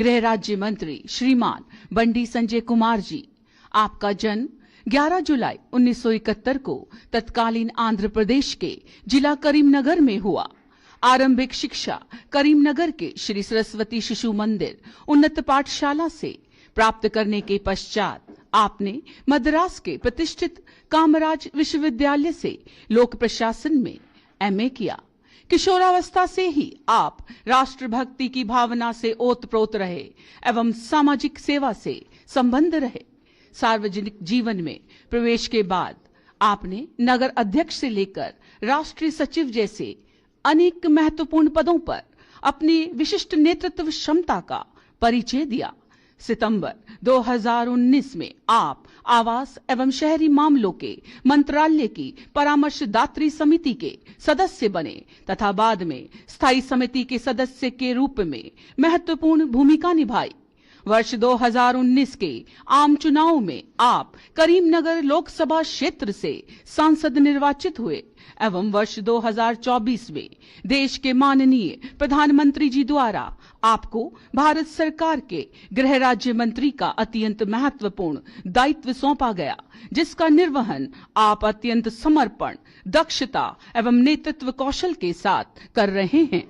गृह राज्य मंत्री श्रीमान बंडी संजय कुमार जी, आपका जन्म 11 जुलाई 1971 को तत्कालीन आंध्र प्रदेश के जिला करीमनगर में हुआ। आरंभिक शिक्षा करीमनगर के श्री सरस्वती शिशु मंदिर उन्नत पाठशाला से प्राप्त करने के पश्चात आपने मद्रास के प्रतिष्ठित कामराज विश्वविद्यालय से लोक प्रशासन में एमए किया। किशोरावस्था से ही आप राष्ट्रभक्ति की भावना से ओतप्रोत रहे एवं सामाजिक सेवा से संबंध रहे। सार्वजनिक जीवन में प्रवेश के बाद आपने नगर अध्यक्ष से लेकर राष्ट्रीय सचिव जैसे अनेक महत्वपूर्ण पदों पर अपनी विशिष्ट नेतृत्व क्षमता का परिचय दिया। सितंबर 2019 में आप आवास एवं शहरी मामलों के मंत्रालय की परामर्शदात्री समिति के सदस्य बने तथा बाद में स्थायी समिति के सदस्य के रूप में महत्वपूर्ण भूमिका निभाई। वर्ष 2019 के आम चुनाव में आप करीमनगर लोकसभा क्षेत्र से सांसद निर्वाचित हुए एवं वर्ष 2024 में देश के माननीय प्रधानमंत्री जी द्वारा आपको भारत सरकार के गृह राज्य मंत्री का अत्यंत महत्वपूर्ण दायित्व सौंपा गया, जिसका निर्वहन आप अत्यंत समर्पण, दक्षता एवं नेतृत्व कौशल के साथ कर रहे हैं।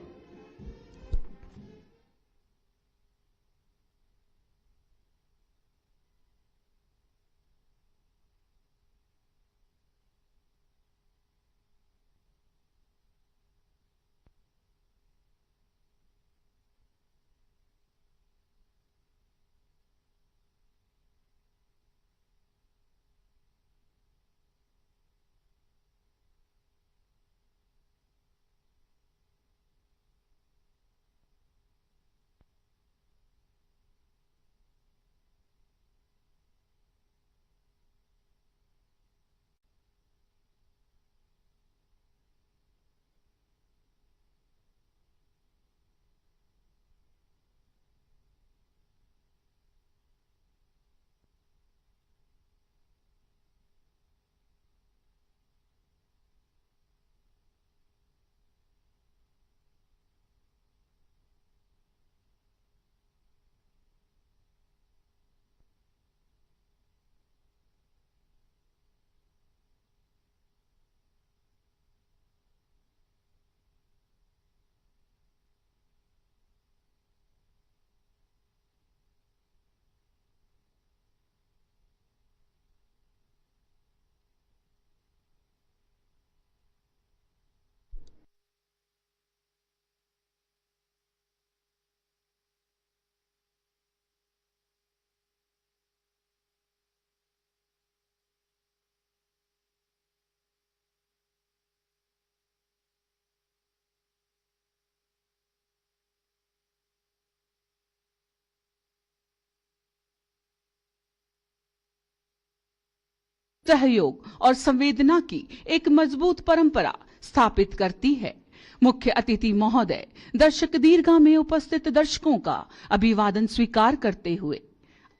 सहयोग और संवेदना की एक मजबूत परंपरा स्थापित करती है। मुख्य अतिथि महोदय दर्शक दीर्घा में उपस्थित दर्शकों का अभिवादन स्वीकार करते हुए,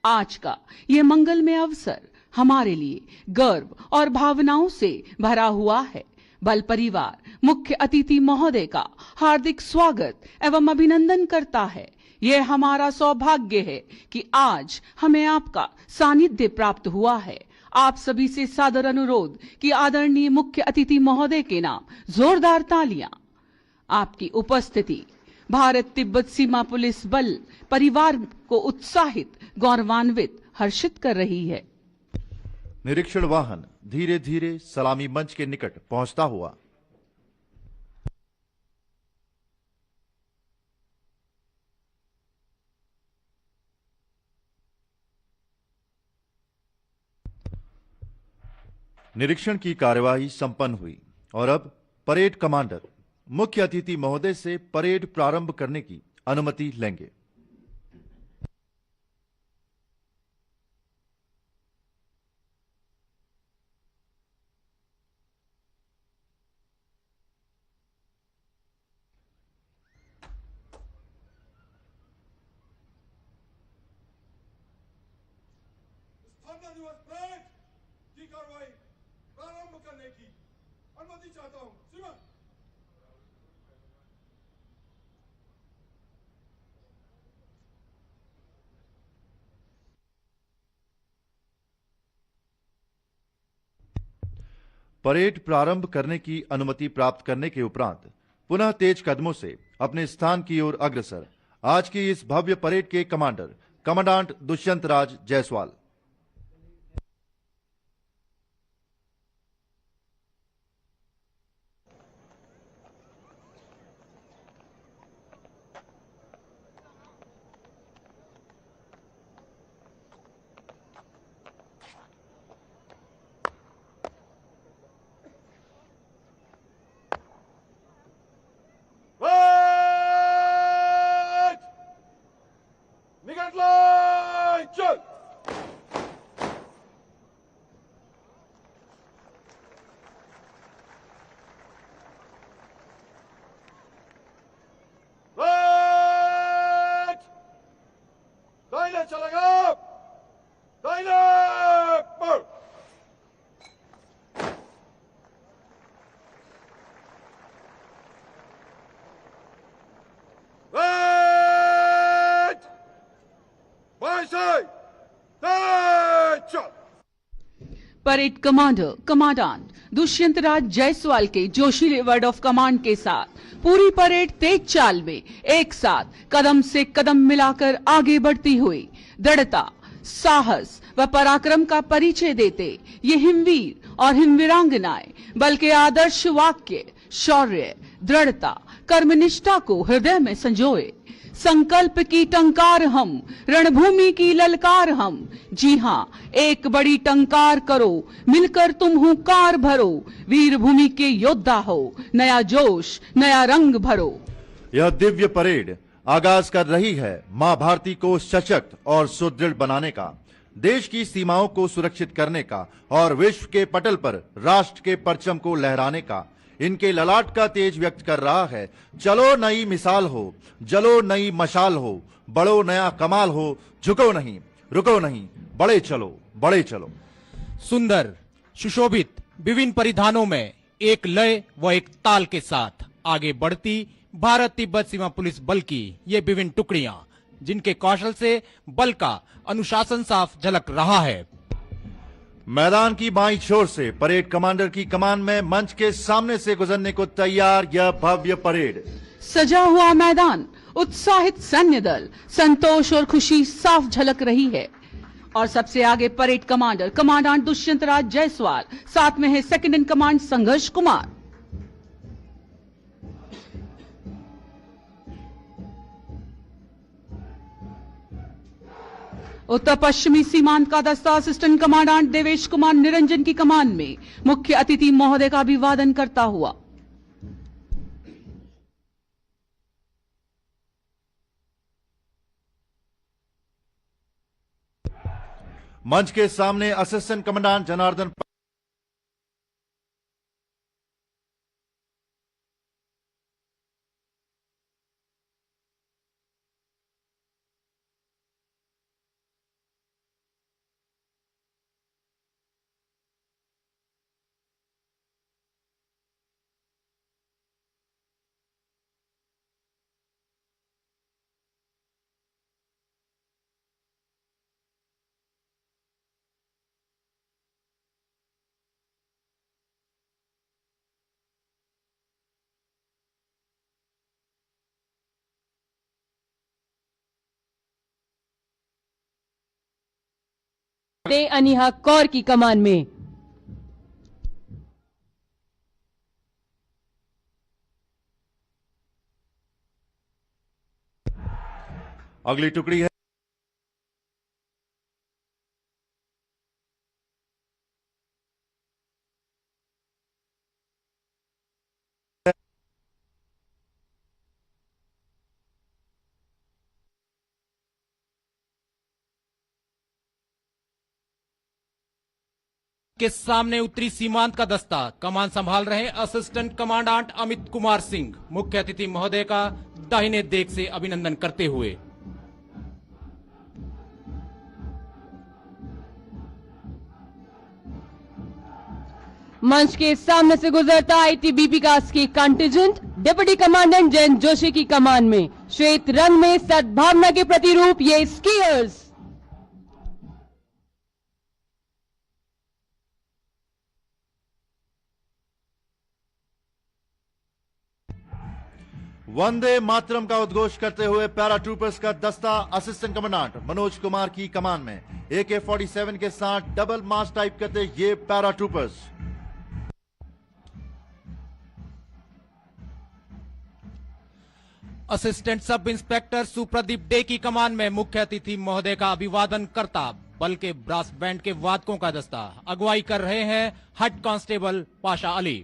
आज का ये मंगलमय अवसर हमारे लिए गर्व और भावनाओं से भरा हुआ है। बल परिवार मुख्य अतिथि महोदय का हार्दिक स्वागत एवं अभिनंदन करता है। यह हमारा सौभाग्य है कि आज हमें आपका सानिध्य प्राप्त हुआ है। आप सभी से सादर अनुरोध कि आदरणीय मुख्य अतिथि महोदय के नाम जोरदार तालियां। आपकी उपस्थिति भारत तिब्बत सीमा पुलिस बल परिवार को उत्साहित, गौरवान्वित, हर्षित कर रही है। निरीक्षण वाहन धीरे धीरे सलामी मंच के निकट पहुंचता हुआ निरीक्षण की कार्यवाही संपन्न हुई और अब परेड कमांडर मुख्य अतिथि महोदय से परेड प्रारंभ करने की अनुमति लेंगे। स्थापना दिवस परेड की कार्रवाई प्रारंभ करने की अनुमति चाहता हूं। श्रीमान, परेड प्रारंभ करने की अनुमति प्राप्त करने के उपरांत पुनः तेज कदमों से अपने स्थान की ओर अग्रसर आज की इस भव्य परेड के commander commandant Dushyant Raj Jaiswal. Right! Nigat line! Check! Right! दाहिने चलेगा! दाहिने! Move! Right! By side! Attention! Parade commander commandant Dushyant Raj Jaiswal के जोशीले वर्ड ऑफ कमांड के साथ पूरी परेड तेज चाल में एक साथ कदम से कदम मिलाकर आगे बढ़ती हुई दृढ़ता, साहस व पराक्रम का परिचय देते ये हिमवीर और हिमवीरांगनाएं बल के आदर्श वाक्य, शौर्य, दृढ़ता, कर्मनिष्ठा को हृदय में संजोए। संकल्प की टंकार हम, रणभूमि की ललकार हम। जी हां, एक बड़ी टंकार करो, मिलकर तुम हुंकार भरो। वीर भूमि के योद्धा हो, नया जोश, नया रंग भरो। यह दिव्य परेड आगाज कर रही है मां भारती को सशक्त और सुदृढ़ बनाने का, देश की सीमाओं को सुरक्षित करने का और विश्व के पटल पर राष्ट्र के परचम को लहराने का। इनके ललाट का तेज व्यक्त कर रहा है, चलो नई मिसाल हो, जलो नई मशाल हो, बढ़ो नया कमाल हो, झुको नहीं, रुको नहीं, बड़े चलो, बड़े चलो। सुंदर, सुशोभित विभिन्न परिधानों में एक लय व एक ताल के साथ आगे बढ़ती भारत तिब्बत सीमा पुलिस बल की ये विभिन्न टुकड़ियां, जिनके कौशल से बल का अनुशासन साफ झलक रहा है। मैदान की बाईं छोर से परेड कमांडर की कमान में मंच के सामने से गुजरने को तैयार यह भव्य परेड। सजा हुआ मैदान, उत्साहित सैन्य दल, संतोष और खुशी साफ झलक रही है। और सबसे आगे parade commander commandant Dushyant Raj Jaiswal, साथ में है सेकंड इन कमांड संघर्ष कुमार। उत्तर पश्चिमी सीमांत का दस्ता असिस्टेंट कमांडेंट देवेश कुमार निरंजन की कमान में मुख्य अतिथि महोदय का अभिवादन करता हुआ। मंच के सामने असिस्टेंट कमांडेंट जनार्दन अनिहा कौर की कमान में। अगली टुकड़ी है के सामने उत्तरी सीमांत का दस्ता कमान संभाल रहे असिस्टेंट कमांडेंट अमित कुमार सिंह मुख्य अतिथि महोदय का दाहिने देख से अभिनंदन करते हुए। मंच के सामने से गुजरता आईटीबीपी का ski contingent deputy commandant Jayant Joshi की कमान में, श्वेत रंग में सद्भावना के प्रतिरूप ये स्कीयर्स। वंदे मातरम का उद्घोष करते हुए पैराट्रूपर्स का दस्ता असिस्टेंट कमांडेंट मनोज कुमार की कमान में AK-47 के साथ डबल मास टाइप करते ये paratroopers. Assistant sub inspector Supradeep Dey की कमान में मुख्य अतिथि महोदय का अभिवादन करता बल के ब्रास बैंड के वादकों का दस्ता। अगुवाई कर रहे हैं हेड कांस्टेबल पाशा अली।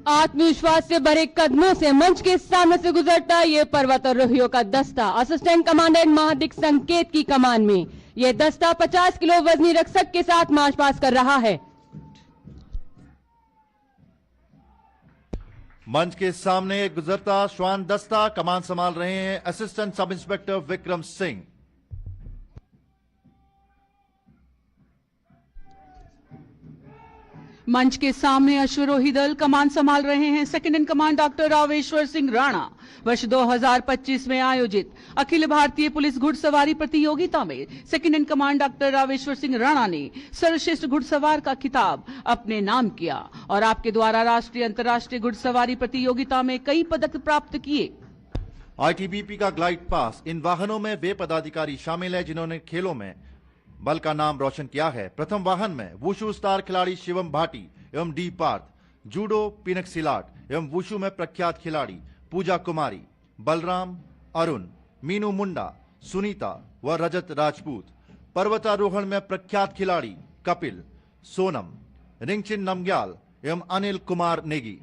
आत्मविश्वास से भरे कदमों से मंच के सामने से गुजरता ये पर्वतारोहियों का दस्ता असिस्टेंट कमांडेंट महादिक संकेत की कमान में। ये दस्ता 50 किलो वजनी रक्षक के साथ मार्च पास कर रहा है। मंच के सामने एक गुजरता श्वान दस्ता कमान संभाल रहे हैं assistant sub inspector Vikram Singh. मंच के सामने अश्वरोही दल कमान संभाल रहे हैं second in command doctor Raveshwar Singh Rana. वर्ष 2025 में आयोजित अखिल भारतीय पुलिस घुड़सवारी प्रतियोगिता में second in command doctor Raveshwar Singh Rana ने सर्वश्रेष्ठ घुड़सवार का खिताब अपने नाम किया और आपके द्वारा राष्ट्रीय अंतर्राष्ट्रीय घुड़सवारी प्रतियोगिता में कई पदक प्राप्त किए। ITBP का ग्लाइड पास। इन वाहनों में वे पदाधिकारी शामिल है जिन्होंने खेलों में बल का नाम रोशन किया है। प्रथम वाहन में वुशु स्टार खिलाड़ी शिवम भाटी एवं डी पार्थ, जूडो पिनक सिलाट एवं वुशु में प्रख्यात खिलाड़ी पूजा कुमारी, बलराम, अरुण, मीनू मुंडा, सुनीता व रजत राजपूत, पर्वतारोहण में प्रख्यात खिलाड़ी कपिल, सोनम, रिंगचिन नमग्याल एवं अनिल कुमार नेगी।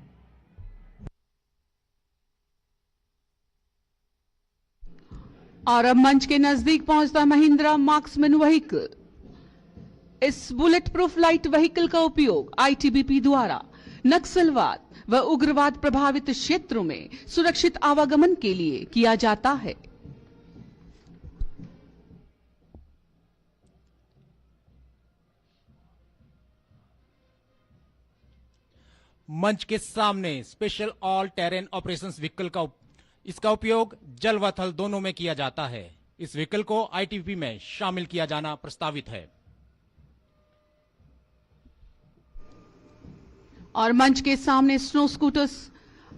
और अब मंच के नजदीक पहुंचता महिंद्रा मार्क्समैन व्हीकल। इस बुलेट प्रूफ लाइट व्हीकल का उपयोग ITBP द्वारा नक्सलवाद व उग्रवाद प्रभावित क्षेत्रों में सुरक्षित आवागमन के लिए किया जाता है। मंच के सामने special all terrain operations vehicle का इसका उपयोग जल व थल दोनों में किया जाता है। इस व्हीकल को ITBP में शामिल किया जाना प्रस्तावित है। और मंच के सामने स्नो स्कूटर्स।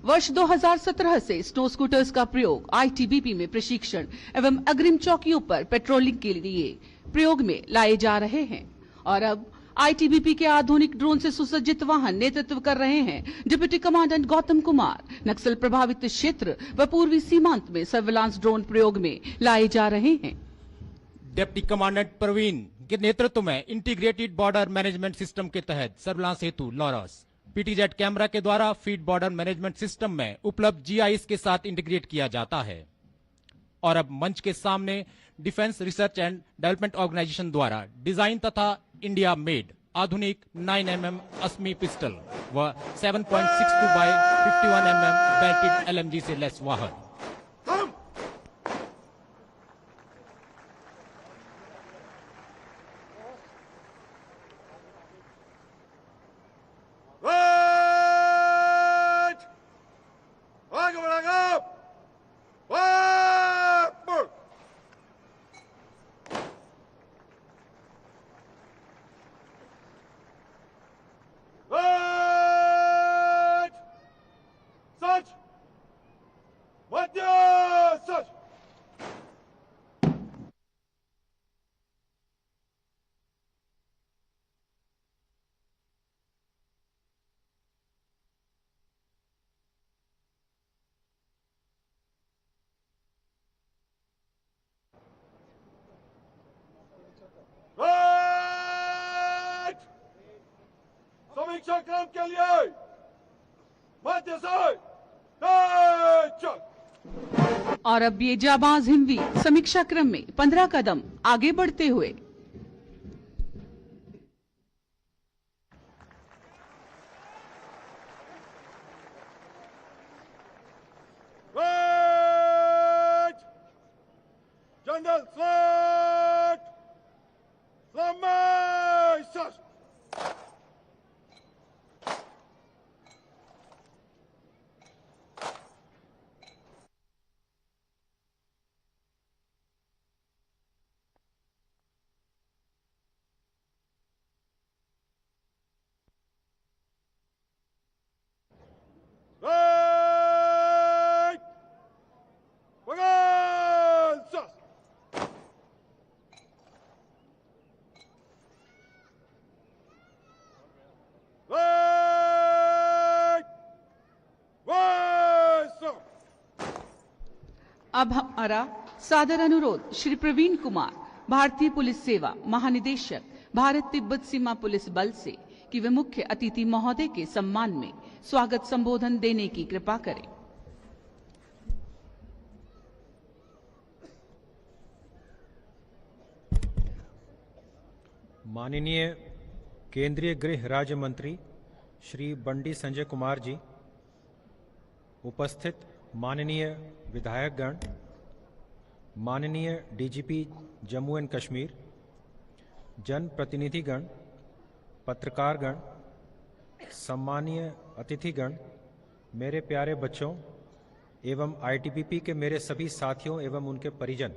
वर्ष 2017 से स्नो स्कूटर्स का प्रयोग ITBP में प्रशिक्षण एवं अग्रिम चौकियों पर पेट्रोलिंग के लिए प्रयोग में लाए जा रहे हैं। और अब ITBP के आधुनिक ड्रोन से सुसज्जित वाहन नेतृत्व कर रहे हैं डिप्टी कमांडेंट गौतम कुमार। नक्सल प्रभावित क्षेत्र व पूर्वी सीमांत में सर्विलांस ड्रोन प्रयोग में लाए जा रहे हैं। डिप्टी कमांडेंट प्रवीण के नेतृत्व में इंटीग्रेटेड बॉर्डर मैनेजमेंट सिस्टम के तहत सर्विलांस हेतु लॉरस PTZ कैमरा के द्वारा फीड बॉर्डर मैनेजमेंट सिस्टम में उपलब्ध GIS के साथ इंटीग्रेट किया जाता है। और अब मंच के सामने defence research and development organisation द्वारा डिजाइन तथा इंडिया मेड आधुनिक 9mm अस्मी पिस्टल व 7.62 बाय 51mm बैटेड LMG से लैस वाहन। आगे बढ़ेगा। Forward! Right! Such! Madhya! Such! Right! समीक्षा क्रम के लिए मध्य से चल। और अब ये जाबाज हिमवी समीक्षा क्रम में 15 कदम आगे बढ़ते हुए Right! General Slot! Slamation! अब हमारा सादर अनुरोध श्री प्रवीण कुमार, भारतीय पुलिस सेवा महानिदेशक, भारत तिब्बत सीमा पुलिस बल से कि वे मुख्य अतिथि महोदय के सम्मान में स्वागत संबोधन देने की कृपा करें। माननीय केंद्रीय गृह राज्य मंत्री श्री बंडी संजय कुमार जी, उपस्थित माननीय विधायकगण, माननीय डीजीपी जम्मू एंड कश्मीर, जनप्रतिनिधिगण, पत्रकारगण, सम्मानीय अतिथिगण, मेरे प्यारे बच्चों एवं आईटीबीपी के मेरे सभी साथियों एवं उनके परिजन,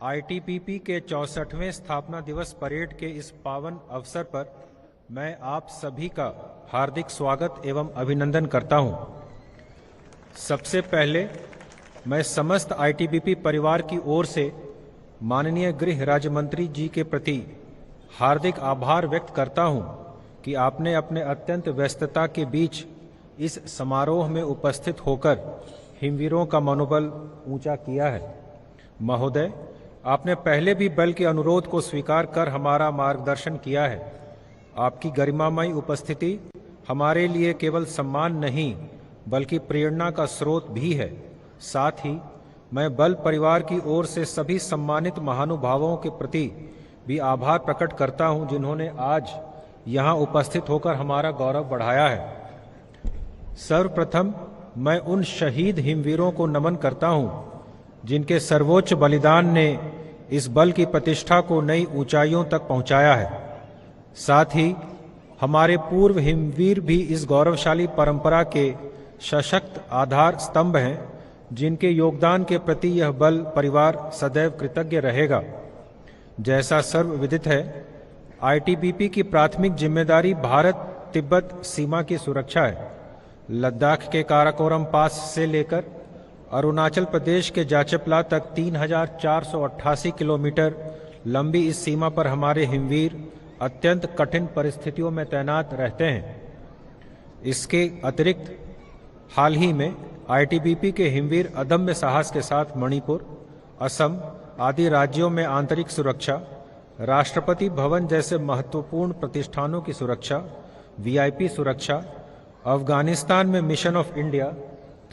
आईटीबीपी के 64वें स्थापना दिवस परेड के इस पावन अवसर पर मैं आप सभी का हार्दिक स्वागत एवं अभिनंदन करता हूं। सबसे पहले मैं समस्त आईटीबीपी परिवार की ओर से माननीय गृह राज्य मंत्री जी के प्रति हार्दिक आभार व्यक्त करता हूं कि आपने अपने अत्यंत व्यस्तता के बीच इस समारोह में उपस्थित होकर हिमवीरों का मनोबल ऊंचा किया है। महोदय, आपने पहले भी बल के अनुरोध को स्वीकार कर हमारा मार्गदर्शन किया है। आपकी गरिमामयी उपस्थिति हमारे लिए केवल सम्मान नहीं बल्कि प्रेरणा का स्रोत भी है। साथ ही मैं बल परिवार की ओर से सभी सम्मानित महानुभावों के प्रति भी आभार प्रकट करता हूं जिन्होंने आज यहां उपस्थित होकर हमारा गौरव बढ़ाया है। सर्वप्रथम मैं उन शहीद हिमवीरों को नमन करता हूं जिनके सर्वोच्च बलिदान ने इस बल की प्रतिष्ठा को नई ऊंचाइयों तक पहुंचाया है। साथ ही हमारे पूर्व हिमवीर भी इस गौरवशाली परंपरा के सशक्त आधार स्तंभ हैं जिनके योगदान के प्रति यह बल परिवार सदैव कृतज्ञ रहेगा। जैसा सर्वविदित है, आईटीबीपी की प्राथमिक जिम्मेदारी भारत तिब्बत सीमा की सुरक्षा है। लद्दाख के काराकोरम पास से लेकर अरुणाचल प्रदेश के जाचेपला तक 3488 किलोमीटर लंबी इस सीमा पर हमारे हिमवीर अत्यंत कठिन परिस्थितियों में तैनात रहते हैं। इसके अतिरिक्त हाल ही में आईटीबीपी के हिमवीर अदम्य साहस के साथ मणिपुर, असम आदि राज्यों में आंतरिक सुरक्षा, राष्ट्रपति भवन जैसे महत्वपूर्ण प्रतिष्ठानों की सुरक्षा, वीआईपी सुरक्षा, अफगानिस्तान में मिशन ऑफ इंडिया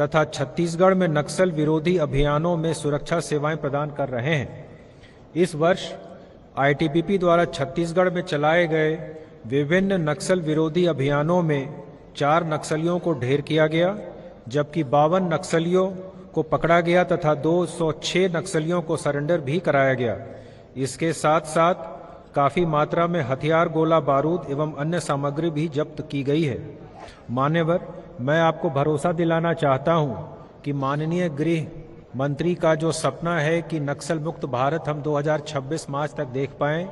तथा छत्तीसगढ़ में नक्सल विरोधी अभियानों में सुरक्षा सेवाएं प्रदान कर रहे हैं। इस वर्ष आईटीबीपी द्वारा छत्तीसगढ़ में चलाए गए विभिन्न नक्सल विरोधी अभियानों में 4 नक्सलियों को ढेर किया गया, जबकि 52 नक्सलियों को पकड़ा गया तथा 206 नक्सलियों को सरेंडर भी कराया गया। इसके साथ साथ काफी मात्रा में हथियार, गोला बारूद एवं अन्य सामग्री भी जब्त की गई है। मान्यवर, मैं आपको भरोसा दिलाना चाहता हूं कि माननीय गृह मंत्री का जो सपना है कि नक्सल मुक्त भारत हम 2026 मार्च तक देख पाएं,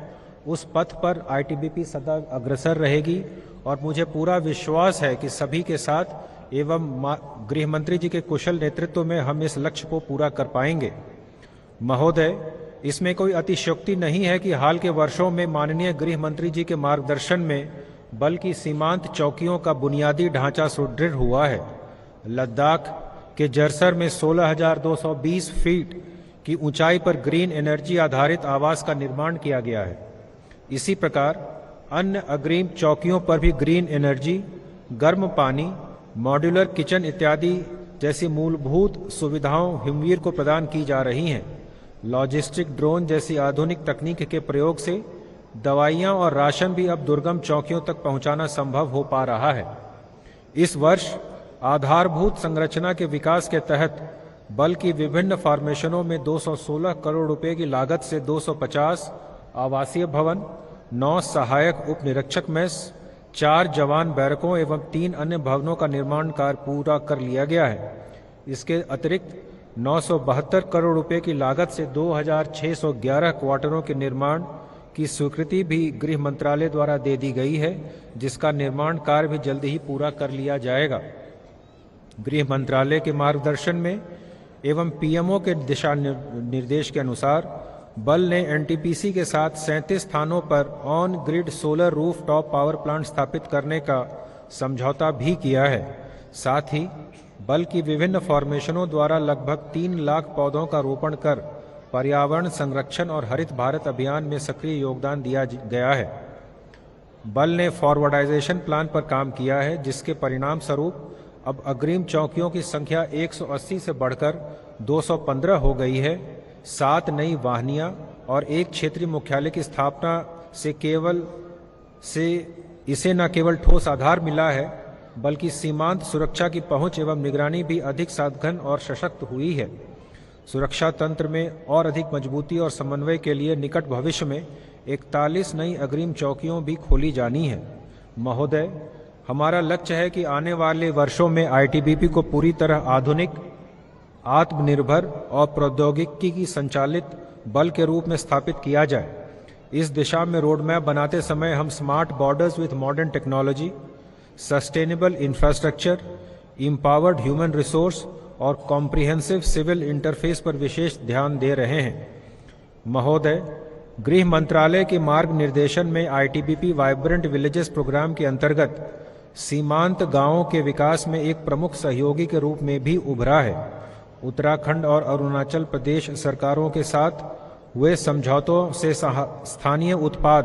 उस पथ पर आईटीबीपी सदा अग्रसर रहेगी और मुझे पूरा विश्वास है कि सभी के साथ एवं गृह मंत्री जी के कुशल नेतृत्व में हम इस लक्ष्य को पूरा कर पाएंगे। महोदय, इसमें कोई अतिशयोक्ति नहीं है कि हाल के वर्षों में माननीय गृह मंत्री जी के मार्गदर्शन में बल की सीमांत चौकियों का बुनियादी ढांचा सुदृढ़ हुआ है। लद्दाख के जरसर में 16,220 फीट की ऊंचाई पर ग्रीन एनर्जी आधारित आवास का निर्माण किया गया है। इसी प्रकार अन्य अग्रिम चौकियों पर भी ग्रीन एनर्जी, गर्म पानी, मॉड्यूलर किचन इत्यादि जैसी मूलभूत सुविधाओं हिमवीर को प्रदान की जा रही हैं। लॉजिस्टिक ड्रोन जैसी आधुनिक तकनीक के प्रयोग से दवाइयां और राशन भी अब दुर्गम चौकियों तक पहुंचाना संभव हो पा रहा है। इस वर्ष आधारभूत संरचना के विकास के तहत बल की विभिन्न फॉर्मेशनों में 216 करोड़ रुपए की लागत से 250 आवासीय भवन, 9 सहायक उप निरीक्षक मेस, 4 जवान बैरकों एवं 3 अन्य भवनों का निर्माण कार्य पूरा कर लिया गया है। इसके अतिरिक्त 972 करोड़ रुपए की लागत से 2611 क्वार्टरों के निर्माण की स्वीकृति भी गृह मंत्रालय द्वारा दे दी गई है, जिसका निर्माण कार्य भी जल्द ही पूरा कर लिया जाएगा। गृह मंत्रालय के मार्गदर्शन में एवं पीएमओ के दिशा निर्देश के अनुसार बल ने एनटीपीसी के साथ 37 स्थानों पर on grid solar roof top power plant स्थापित करने का समझौता भी किया है। साथ ही बल की विभिन्न फॉर्मेशनों द्वारा लगभग 3 लाख पौधों का रोपण कर पर्यावरण संरक्षण और हरित भारत अभियान में सक्रिय योगदान दिया गया है। बल ने फॉरवर्डाइजेशन प्लान पर काम किया है, जिसके परिणाम स्वरूप अब अग्रिम चौकियों की संख्या 180 से बढ़कर 215 हो गई है। 7 नई वाहिनियां और एक क्षेत्रीय मुख्यालय की स्थापना से इसे न केवल ठोस आधार मिला है, बल्कि सीमांत सुरक्षा की पहुंच एवं निगरानी भी अधिक सघन और सशक्त हुई है। सुरक्षा तंत्र में और अधिक मजबूती और समन्वय के लिए निकट भविष्य में 41 नई अग्रिम चौकियों भी खोली जानी है। महोदय, हमारा लक्ष्य है कि आने वाले वर्षों में आईटीबीपी को पूरी तरह आधुनिक, आत्मनिर्भर और प्रौद्योगिकी की संचालित बल के रूप में स्थापित किया जाए। इस दिशा में रोड मैप बनाते समय हम smart borders with modern technology, sustainable infrastructure, empowered human resource और कॉम्प्रिहेंसिव सिविल इंटरफेस पर विशेष ध्यान दे रहे हैं। महोदय, गृह मंत्रालय के मार्ग निर्देशन में आईटीबीपी वाइब्रेंट विलेजेस प्रोग्राम के अंतर्गत सीमांत गांवों के विकास में एक प्रमुख सहयोगी के रूप में भी उभरा है। उत्तराखंड और अरुणाचल प्रदेश सरकारों के साथ हुए समझौतों से स्थानीय उत्पाद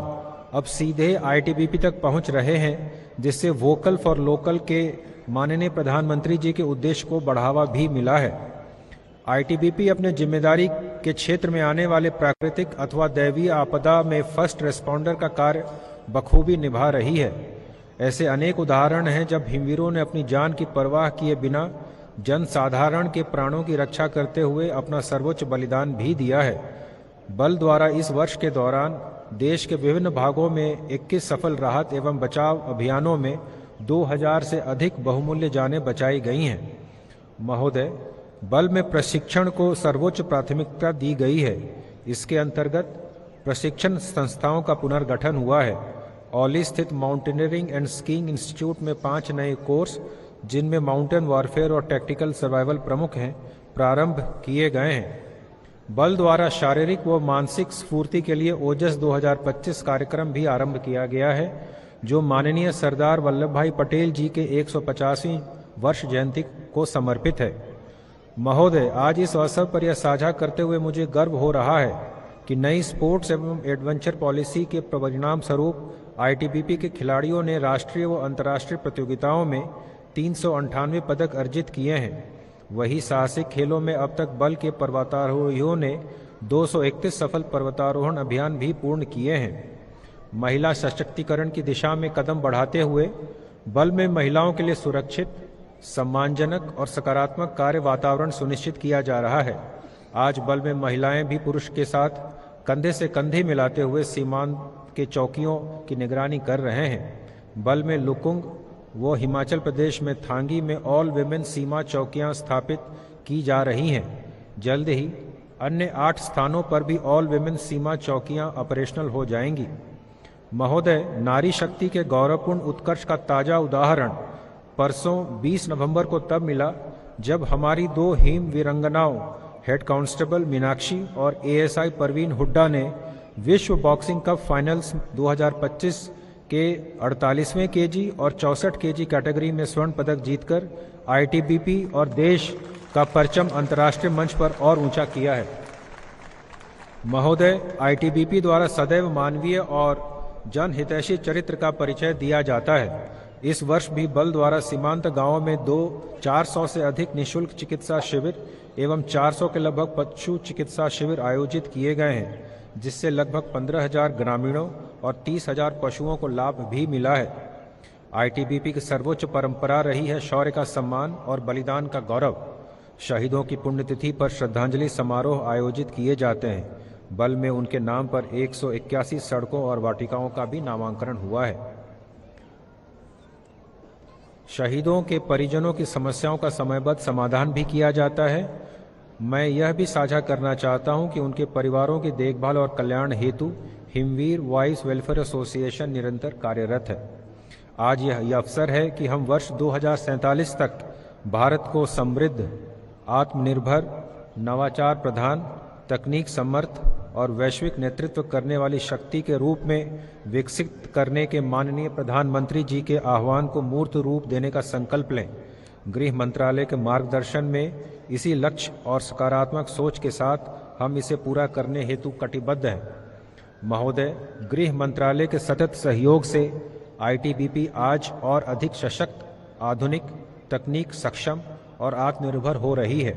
अब सीधे आईटीबीपी तक पहुंच रहे हैं, जिससे वोकल फॉर लोकल के माननीय प्रधानमंत्री जी के उद्देश्य को बढ़ावा भी मिला है। आईटीबीपी अपने जिम्मेदारी के क्षेत्र में आने वाले प्राकृतिक अथवा दैवीय आपदा में फर्स्ट रेस्पॉन्डर का कार्य बखूबी निभा रही है। ऐसे अनेक उदाहरण हैं जब हिमवीरों ने अपनी जान की परवाह किए बिना जन साधारण के प्राणों की रक्षा करते हुए अपना सर्वोच्च बलिदान भी दिया है। बल द्वारा इस वर्ष के दौरान देश के विभिन्न भागों में 21 सफल राहत एवं बचाव अभियानों में 2000 से अधिक बहुमूल्य जानें बचाई गई हैं। महोदय, बल में प्रशिक्षण को सर्वोच्च प्राथमिकता दी गई है। इसके अंतर्गत प्रशिक्षण संस्थाओं का पुनर्गठन हुआ है। औली स्थित माउंटेनियरिंग एंड स्कीइंग इंस्टीट्यूट में 5 नए कोर्स, जिनमें माउंटेन वॉरफेयर और टैक्टिकल सर्वाइवल प्रमुख हैं, प्रारंभ किए गए हैं। बल द्वारा शारीरिक व मानसिक स्फूर्ति के लिए ओजस 2025 कार्यक्रम भी आरंभ किया गया है, जो माननीय सरदार वल्लभ भाई पटेल जी के 150वीं वर्ष जयंती को समर्पित है। महोदय, आज इस अवसर पर यह साझा करते हुए मुझे गर्व हो रहा है कि नई स्पोर्ट्स एवं एडवेंचर पॉलिसी के परिणाम स्वरूप आईटीबीपी के खिलाड़ियों ने राष्ट्रीय व अंतर्राष्ट्रीय प्रतियोगिताओं में 398 पदक अर्जित किए हैं। वही साहसिक खेलों में अब तक बल के पर्वतारोहियों ने 231 सफल पर्वतारोहण अभियान भी पूर्ण किए हैं। महिला सशक्तिकरण की दिशा में कदम बढ़ाते हुए बल में महिलाओं के लिए सुरक्षित, सम्मानजनक और सकारात्मक कार्य वातावरण सुनिश्चित किया जा रहा है। आज बल में महिलाएं भी पुरुष के साथ कंधे से कंधे मिलाते हुए सीमांत के चौकियों की निगरानी कर रहे हैं। बल में लुकुंग व हिमाचल प्रदेश में थांगी में ऑल विमेन सीमा चौकियां स्थापित की जा रही हैं। जल्द ही अन्य 8 स्थानों पर भी ऑल विमेन सीमा चौकियां ऑपरेशनल हो जाएंगी। महोदय, नारी शक्ति के गौरवपूर्ण उत्कर्ष का ताजा उदाहरण परसों 20 नवंबर को तब मिला जब हमारी 2 हिम वीरंगनाओं हेड कांस्टेबल मीनाक्षी और एएसआई परवीन हुड्डा ने विश्व बॉक्सिंग कप फाइनल्स 2025 के 48वें केजी और 64 केजी कैटेगरी में स्वर्ण पदक जीतकर आईटीबीपी और देश का परचम अंतर्राष्ट्रीय मंच पर और ऊंचा किया है। महोदय, आईटीबीपी द्वारा सदैव मानवीय और जनहितैषी चरित्र का परिचय दिया जाता है। इस वर्ष भी बल द्वारा सीमांत गांवों में 400 से अधिक निःशुल्क चिकित्सा शिविर एवं 400 के लगभग पशु चिकित्सा शिविर आयोजित किए गए हैं, जिससे लगभग 15,000 ग्रामीणों और 30,000 पशुओं को लाभ भी मिला है। आईटीबीपी की सर्वोच्च परंपरा रही है शौर्य का सम्मान और बलिदान का गौरव। शहीदों की पुण्यतिथि पर श्रद्धांजलि समारोह आयोजित किए जाते हैं। बल में उनके नाम पर 181 सड़कों और वाटिकाओं का भी नामांकन हुआ है। शहीदों के परिजनों की समस्याओं का समयबद्ध समाधान भी किया जाता है। मैं यह भी साझा करना चाहता हूं कि उनके परिवारों की देखभाल और कल्याण हेतु हिमवीर वॉइस वेलफेयर एसोसिएशन निरंतर कार्यरत है। आज यह अवसर है कि हम वर्ष 2047 तक भारत को समृद्ध, आत्मनिर्भर, नवाचार प्रधान, तकनीक समर्थ और वैश्विक नेतृत्व करने वाली शक्ति के रूप में विकसित करने के माननीय प्रधानमंत्री जी के आह्वान को मूर्त रूप देने का संकल्प लें। गृह मंत्रालय के मार्गदर्शन में इसी लक्ष्य और सकारात्मक सोच के साथ हम इसे पूरा करने हेतु कटिबद्ध हैं। महोदय, गृह मंत्रालय के सतत सहयोग से आईटीबीपी आज और अधिक सशक्त, आधुनिक, तकनीक सक्षम और आत्मनिर्भर हो रही है।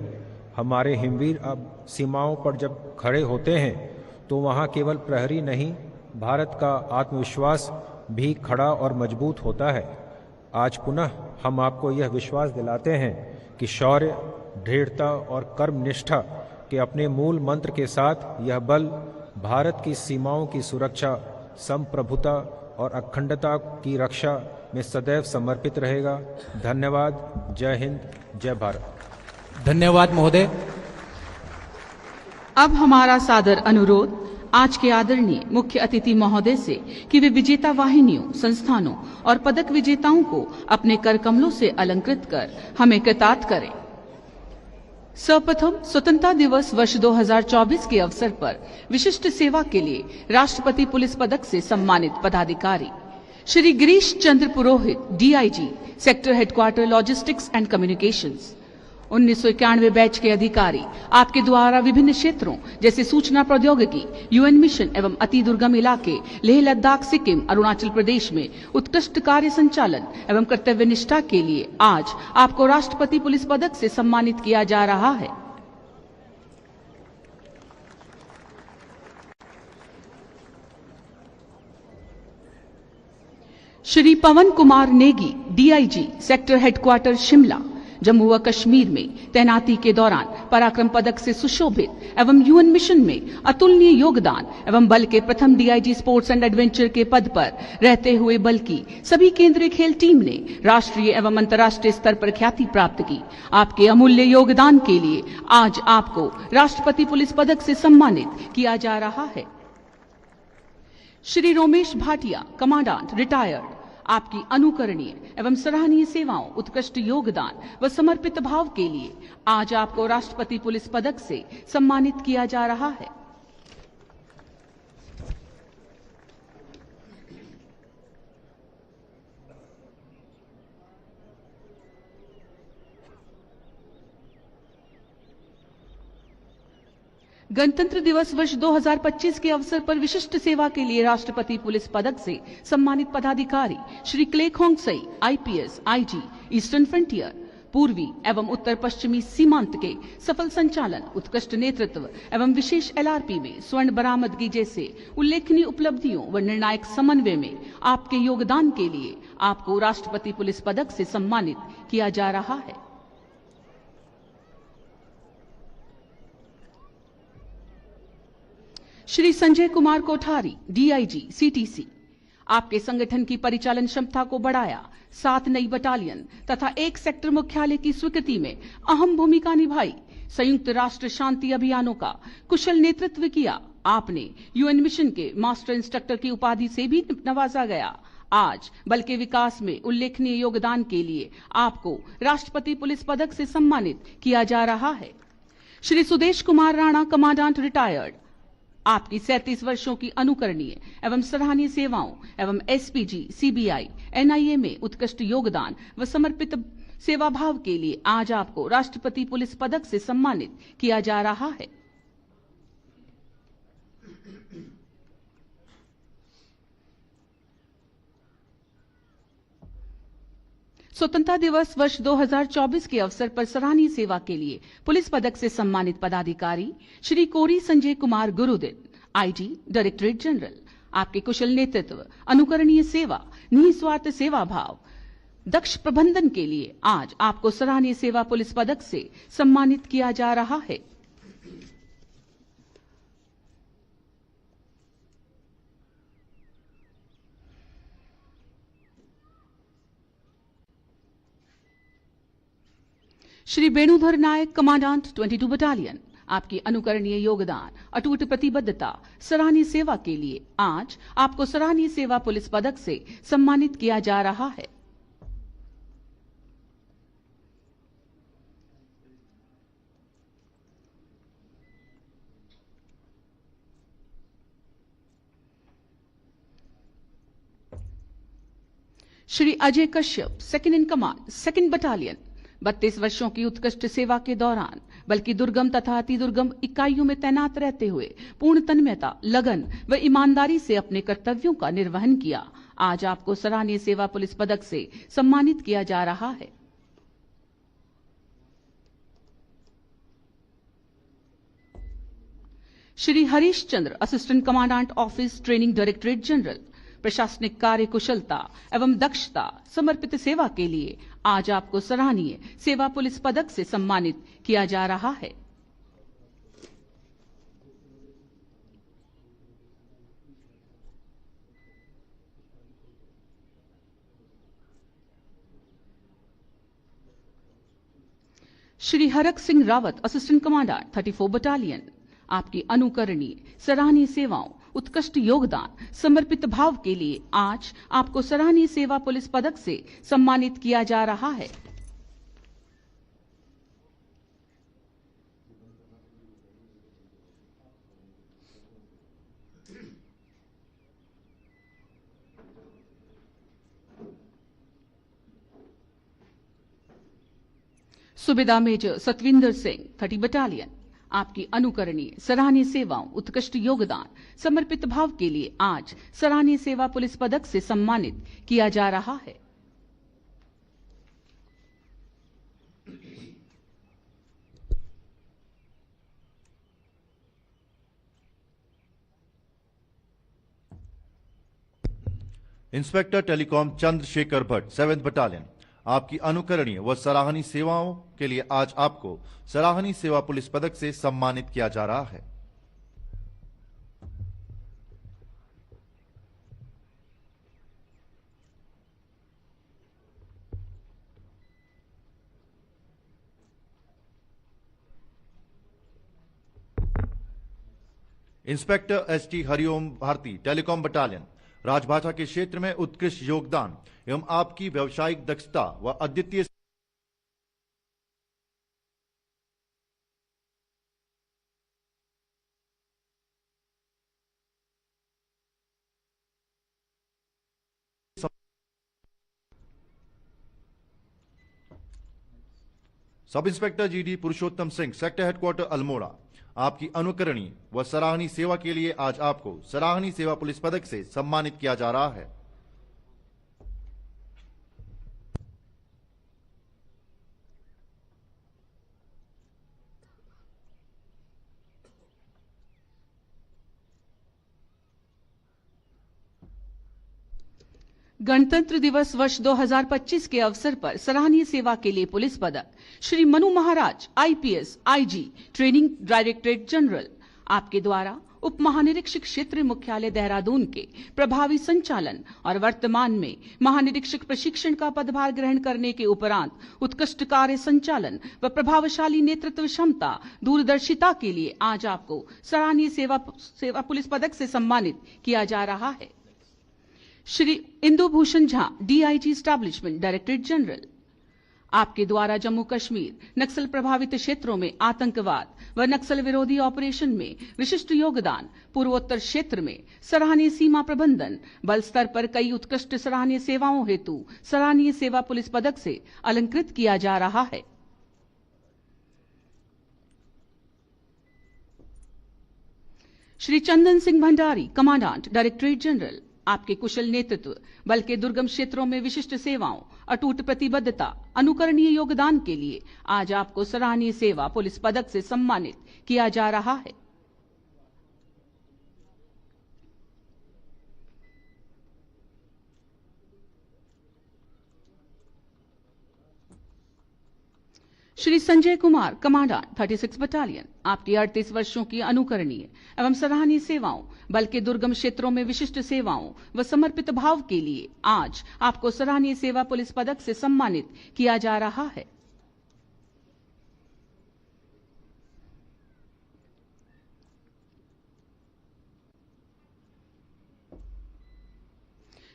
हमारे हिमवीर अब सीमाओं पर जब खड़े होते हैं तो वहाँ केवल प्रहरी नहीं, भारत का आत्मविश्वास भी खड़ा और मजबूत होता है। आज पुनः हम आपको यह विश्वास दिलाते हैं कि शौर्य, दृढ़ता और कर्मनिष्ठा के अपने मूल मंत्र के साथ यह बल भारत की सीमाओं की सुरक्षा, संप्रभुता और अखंडता की रक्षा में सदैव समर्पित रहेगा। धन्यवाद। जय हिंद, जय भारत। धन्यवाद महोदय। अब हमारा सादर अनुरोध आज के आदरणीय मुख्य अतिथि महोदय से कि वे विजेता वाहिनियों, संस्थानों और पदक विजेताओं को अपने कर कमलों से अलंकृत कर हमें कृतार्थ करें। सर्वप्रथम स्वतंत्रता दिवस वर्ष 2024 के अवसर पर विशिष्ट सेवा के लिए राष्ट्रपति पुलिस पदक से सम्मानित पदाधिकारी Shri Girish Chandra Purohit, DIG, sector headquarter logistics and communications. 1991 batch के अधिकारी आपके द्वारा विभिन्न क्षेत्रों जैसे सूचना प्रौद्योगिकी, यूएन मिशन एवं अति दुर्गम इलाके लेह, लद्दाख, सिक्किम, अरुणाचल प्रदेश में उत्कृष्ट कार्य संचालन एवं कर्तव्य निष्ठा के लिए आज आपको राष्ट्रपति पुलिस पदक से सम्मानित किया जा रहा है। Shri Pawan Kumar Negi, DIG, sector headquarter Shimla, Jammu व कश्मीर में तैनाती के दौरान पराक्रम पदक से सुशोभित एवं यूएन मिशन में अतुलनीय योगदान एवं बल के प्रथम डीआईजी स्पोर्ट्स एंड एडवेंचर के पद पर रहते हुए बल की सभी केंद्रीय खेल टीम ने राष्ट्रीय एवं अंतर्राष्ट्रीय स्तर पर ख्याति प्राप्त की। आपके अमूल्य योगदान के लिए आज आपको राष्ट्रपति पुलिस पदक से सम्मानित किया जा रहा है। श्री रोमेश भाटिया, कमांडेंट, रिटायर्ड, आपकी अनुकरणीय एवं सराहनीय सेवाओं, उत्कृष्ट योगदान व समर्पित भाव के लिए आज आपको राष्ट्रपति पुलिस पदक से सम्मानित किया जा रहा है। गणतंत्र दिवस वर्ष 2025 के अवसर पर विशिष्ट सेवा के लिए राष्ट्रपति पुलिस पदक से सम्मानित पदाधिकारी Shri Clay Khongsai, IPS, IG, eastern frontier, पूर्वी एवं उत्तर पश्चिमी सीमांत के सफल संचालन, उत्कृष्ट नेतृत्व एवं विशेष एलआरपी में स्वर्ण बरामदगी जैसे उल्लेखनीय उपलब्धियों व निर्णायक समन्वय में आपके योगदान के लिए आपको राष्ट्रपति पुलिस पदक से सम्मानित किया जा रहा है। श्री संजय कुमार कोठारी, डीआईजी, सीटीसी, आपके संगठन की परिचालन क्षमता को बढ़ाया, 7 नई बटालियन तथा 1 सेक्टर मुख्यालय की स्वीकृति में अहम भूमिका निभाई, संयुक्त राष्ट्र शांति अभियानों का कुशल नेतृत्व किया। आपने यूएन मिशन के मास्टर इंस्ट्रक्टर की उपाधि से भी नवाजा गया। आज बल के विकास में उल्लेखनीय योगदान के लिए आपको राष्ट्रपति पुलिस पदक से सम्मानित किया जा रहा है। श्री सुदेश कुमार राणा, कमांडेंट, रिटायर्ड, आपकी 37 वर्षों की अनुकरणीय एवं सराहनीय सेवाओं एवं एसपीजी, सीबीआई, एनआईए में उत्कृष्ट योगदान व समर्पित सेवा भाव के लिए आज आपको राष्ट्रपति पुलिस पदक से सम्मानित किया जा रहा है। स्वतंत्रता दिवस वर्ष 2024 के अवसर पर सराहनीय सेवा के लिए पुलिस पदक से सम्मानित पदाधिकारी Shri Kori Sanjay Kumar Gurudin, IG, directorate general, आपके कुशल नेतृत्व, अनुकरणीय सेवा, निस्वार्थ सेवा भाव, दक्ष प्रबंधन के लिए आज आपको सराहनीय सेवा पुलिस पदक से सम्मानित किया जा रहा है। श्री वेणुधर नायक, कमांडेंट, 22 बटालियन, आपकी अनुकरणीय योगदान, अटूट प्रतिबद्धता, सराहनीय सेवा के लिए आज आपको सराहनीय सेवा पुलिस पदक से सम्मानित किया जा रहा है। Shri Ajay Kashyap, second in command, 2nd battalion, 32 वर्षों की उत्कृष्ट सेवा के दौरान बल्कि दुर्गम तथा अति दुर्गम इकाइयों में तैनात रहते हुए पूर्ण तन्मयता, लगन व ईमानदारी से अपने कर्तव्यों का निर्वहन किया। आज आपको सराहनीय सेवा पुलिस पदक से सम्मानित किया जा रहा है। Shri Harish Chandra, assistant commandant office, training directorate general, प्रशासनिक कार्य कुशलता एवं दक्षता, समर्पित सेवा के लिए आज आपको सराहनीय सेवा पुलिस पदक से सम्मानित किया जा रहा है। Shri Harak Singh Rawat, assistant commandant 34 battalion, आपकी अनुकरणीय सराहनीय सेवाओं, उत्कृष्ट योगदान, समर्पित भाव के लिए आज आपको सराहनीय सेवा पुलिस पदक से सम्मानित किया जा रहा है। सुबेदार मेजर सतविंदर सिंह, 30 बटालियन, आपकी अनुकरणीय सराहनीय सेवाओं, उत्कृष्ट योगदान, समर्पित भाव के लिए आज सराहनीय सेवा पुलिस पदक से सम्मानित किया जा रहा है। Inspector telecom Chandrashekhar Bhatt, 7th battalion, आपकी अनुकरणीय व सराहनीय सेवाओं के लिए आज आपको सराहनीय सेवा पुलिस पदक से सम्मानित किया जा रहा है। Inspector ST Hariom Bharti, telecom battalion, राजभाषा के क्षेत्र में उत्कृष्ट योगदान एवं आपकी व्यावसायिक दक्षता व अद्वितीय सब इंस्पेक्टर जीडी पुरुषोत्तम सिंह, सेक्टर हेडक्वार्टर अल्मोड़ा, आपकी अनुकरणीय व सराहनीय सेवा के लिए आज आपको सराहनीय सेवा पुलिस पदक से सम्मानित किया जा रहा है। गणतंत्र दिवस वर्ष 2025 के अवसर पर सराहनीय सेवा के लिए पुलिस पदक Shri Manu Maharaj, IPS, IG, training directorate general, आपके द्वारा उप महानिरीक्षक क्षेत्र मुख्यालय देहरादून के प्रभावी संचालन और वर्तमान में महानिरीक्षक प्रशिक्षण का पदभार ग्रहण करने के उपरांत उत्कृष्ट कार्य संचालन व प्रभावशाली नेतृत्व क्षमता, दूरदर्शिता के लिए आज आपको सराहनीय सेवा पुलिस पदक से सम्मानित किया जा रहा है। Shri Indu Bhushan Jha, DIG establishment, directorate general, आपके द्वारा जम्मू कश्मीर नक्सल प्रभावित क्षेत्रों में आतंकवाद व नक्सल विरोधी ऑपरेशन में विशिष्ट योगदान, पूर्वोत्तर क्षेत्र में सराहनीय सीमा प्रबंधन, बल स्तर पर कई उत्कृष्ट सराहनीय सेवाओं हेतु सराहनीय सेवा पुलिस पदक से अलंकृत किया जा रहा है। Shri Chandan Singh Bhandari, commandant, directorate general, आपके कुशल नेतृत्व, बल के दुर्गम क्षेत्रों में विशिष्ट सेवाओं, अटूट प्रतिबद्धता, अनुकरणीय योगदान के लिए आज आपको सराहनीय सेवा पुलिस पदक से सम्मानित किया जा रहा है। श्री संजय कुमार, कमांडेंट, 36 बटालियन, आपकी 38 वर्षों की अनुकरणीय एवं सराहनीय सेवाओं, बल के दुर्गम क्षेत्रों में विशिष्ट सेवाओं व समर्पित भाव के लिए आज आपको सराहनीय सेवा पुलिस पदक से सम्मानित किया जा रहा है।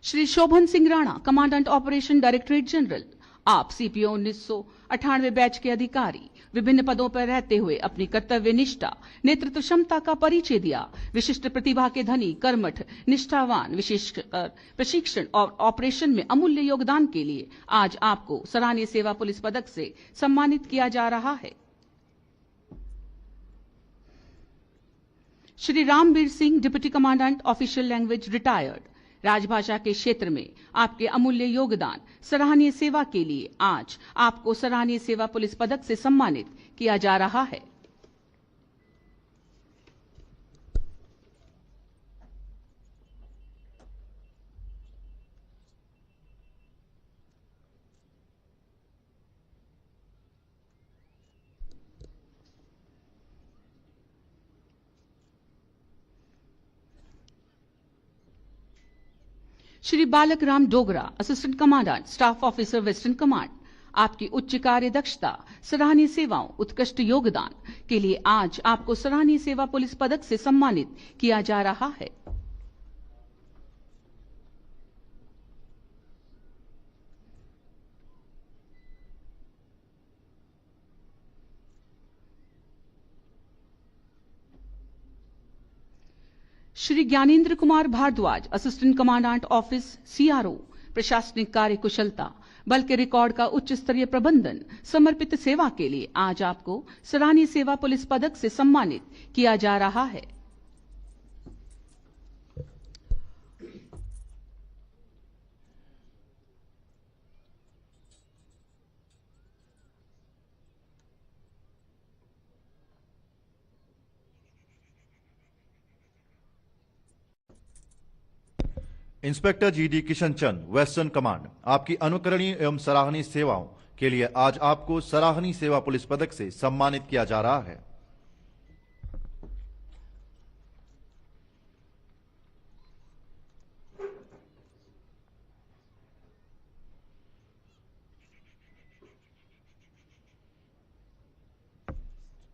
Shri Shobhan Singh Rana, commandant operation, directorate general, आप सीपीओ 1998 बैच के अधिकारी विभिन्न पदों पर रहते हुए अपनी कर्तव्य निष्ठा, नेतृत्व क्षमता का परिचय दिया। विशिष्ट प्रतिभा के धनी, कर्मठ, निष्ठावान, विशेष प्रशिक्षण और ऑपरेशन में अमूल्य योगदान के लिए आज आपको सराहनीय सेवा पुलिस पदक से सम्मानित किया जा रहा है। Shri Rambir Singh, deputy commandant official language retired, राजभाषा के क्षेत्र में आपके अमूल्य योगदान, सराहनीय सेवा के लिए आज आपको सराहनीय सेवा पुलिस पदक से सम्मानित किया जा रहा है। श्री बालक Ram Dogra, assistant commandant staff officer western command, आपकी उच्च कार्य दक्षता, सराहनीय सेवाओं, उत्कृष्ट योगदान के लिए आज आपको सराहनीय सेवा पुलिस पदक से सम्मानित किया जा रहा है। Shri Gyanendra Kumar Bhardwaj, assistant commandant office CRO, प्रशासनिक कार्य कुशलता, बल के रिकॉर्ड का उच्च स्तरीय प्रबंधन, समर्पित सेवा के लिए आज आपको सराहनीय सेवा पुलिस पदक से सम्मानित किया जा रहा है। Inspector GD Kishan Chand, western command, आपकी अनुकरणीय एवं सराहनीय सेवाओं के लिए आज आपको सराहनीय सेवा पुलिस पदक से सम्मानित किया जा रहा है।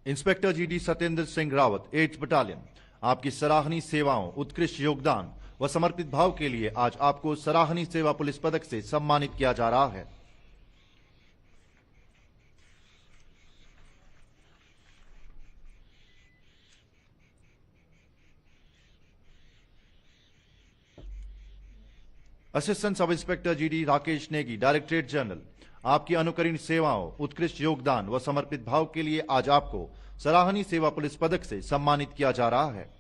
Inspector GD Satyendra Singh Rawat, 8th battalion, आपकी सराहनीय सेवाओं, उत्कृष्ट योगदान व समर्पित भाव के लिए आज आपको सराहनीय सेवा पुलिस पदक से सम्मानित किया जा रहा है। Assistant sub inspector GD Rakesh Negi, directorate general, आपकी अनुकरणीय सेवाओं, उत्कृष्ट योगदान व समर्पित भाव के लिए आज आपको सराहनीय सेवा पुलिस पदक से सम्मानित किया जा रहा है।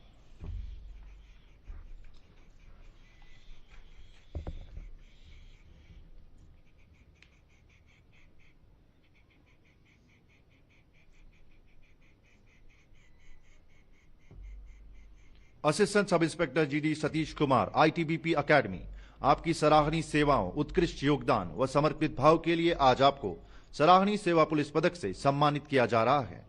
Assistant sub inspector GD Satish Kumar, ITBP academy, आपकी सराहनीय सेवाओं, उत्कृष्ट योगदान व समर्पित भाव के लिए आज आपको सराहनीय सेवा पुलिस पदक से सम्मानित किया जा रहा है।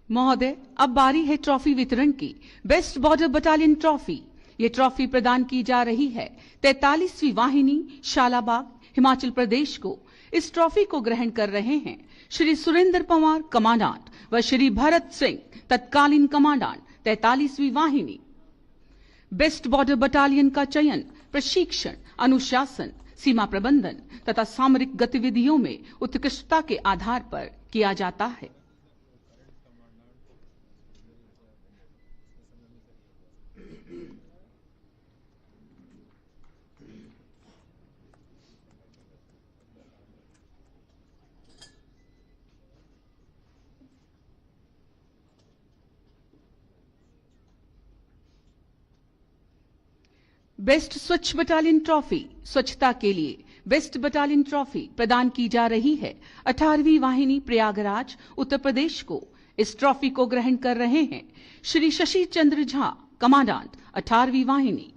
महोदय, अब बारी है ट्रॉफी वितरण की। बेस्ट बॉर्डर बटालियन ट्रॉफी, ये ट्रॉफी प्रदान की जा रही है 43वीं वाहिनी शालाबाग, हिमाचल प्रदेश को। इस ट्रॉफी को ग्रहण कर रहे हैं श्री सुरेंद्र पवार, कमांडेंट, व श्री भरत सिंह, तत्कालीन कमांडेंट, 43वीं वाहिनी। बेस्ट बॉर्डर बटालियन का चयन प्रशिक्षण, अनुशासन, सीमा प्रबंधन तथा सामरिक गतिविधियों में उत्कृष्टता के आधार पर किया जाता है। बेस्ट स्वच्छ बटालियन ट्रॉफी, स्वच्छता के लिए बेस्ट बटालियन ट्रॉफी प्रदान की जा रही है 18वीं वाहिनी प्रयागराज, उत्तर प्रदेश को। इस ट्रॉफी को ग्रहण कर रहे हैं श्री शशि चंद्र झा, कमांडेंट, 18वीं वाहिनी।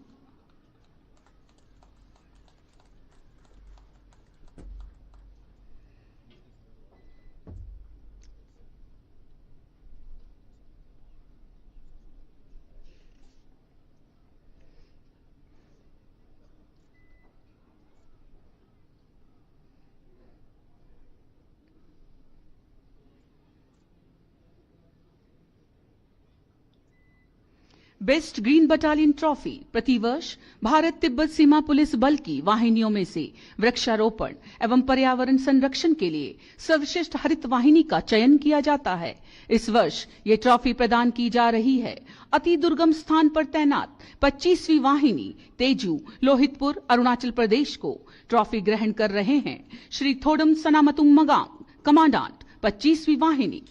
बेस्ट ग्रीन बटालियन ट्रॉफी प्रतिवर्ष भारत तिब्बत सीमा पुलिस बल की वाहिनियों में से वृक्षारोपण एवं पर्यावरण संरक्षण के लिए सर्वश्रेष्ठ हरित वाहिनी का चयन किया जाता है। इस वर्ष ये ट्रॉफी प्रदान की जा रही है अति दुर्गम स्थान पर तैनात 25वीं वाहिनी तेजू लोहितपुर अरुणाचल प्रदेश को। ट्रॉफी ग्रहण कर रहे हैं श्री थोडम सनामतुंग मगांग, कमांडेंट 25वीं वाहिनी।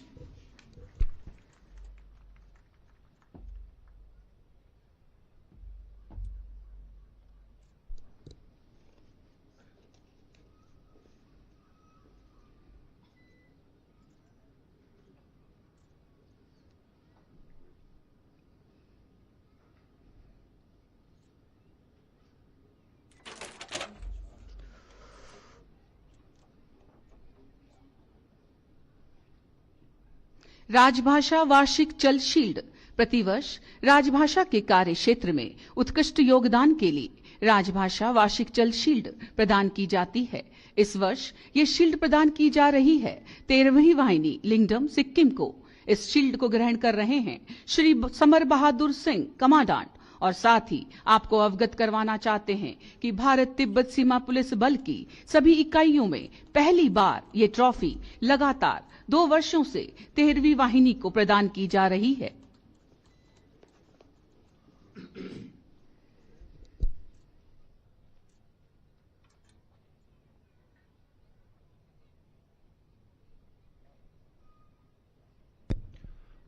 राजभाषा वार्षिक चल शील्ड प्रतिवर्ष राजभाषा के कार्य क्षेत्र में उत्कृष्ट योगदान के लिए राजभाषा वार्षिक चल शील्ड प्रदान की जाती है। इस वर्ष ये शील्ड प्रदान की जा रही है 13वीं वाहिनी लिंगडम सिक्किम को। इस शील्ड को ग्रहण कर रहे हैं श्री समर बहादुर सिंह, कमांडेंट, और साथ ही आपको अवगत करवाना चाहते हैं कि भारत तिब्बत सीमा पुलिस बल की सभी इकाइयों में पहली बार ये ट्रॉफी लगातार 2 वर्षों से 13वीं वाहिनी को प्रदान की जा रही है।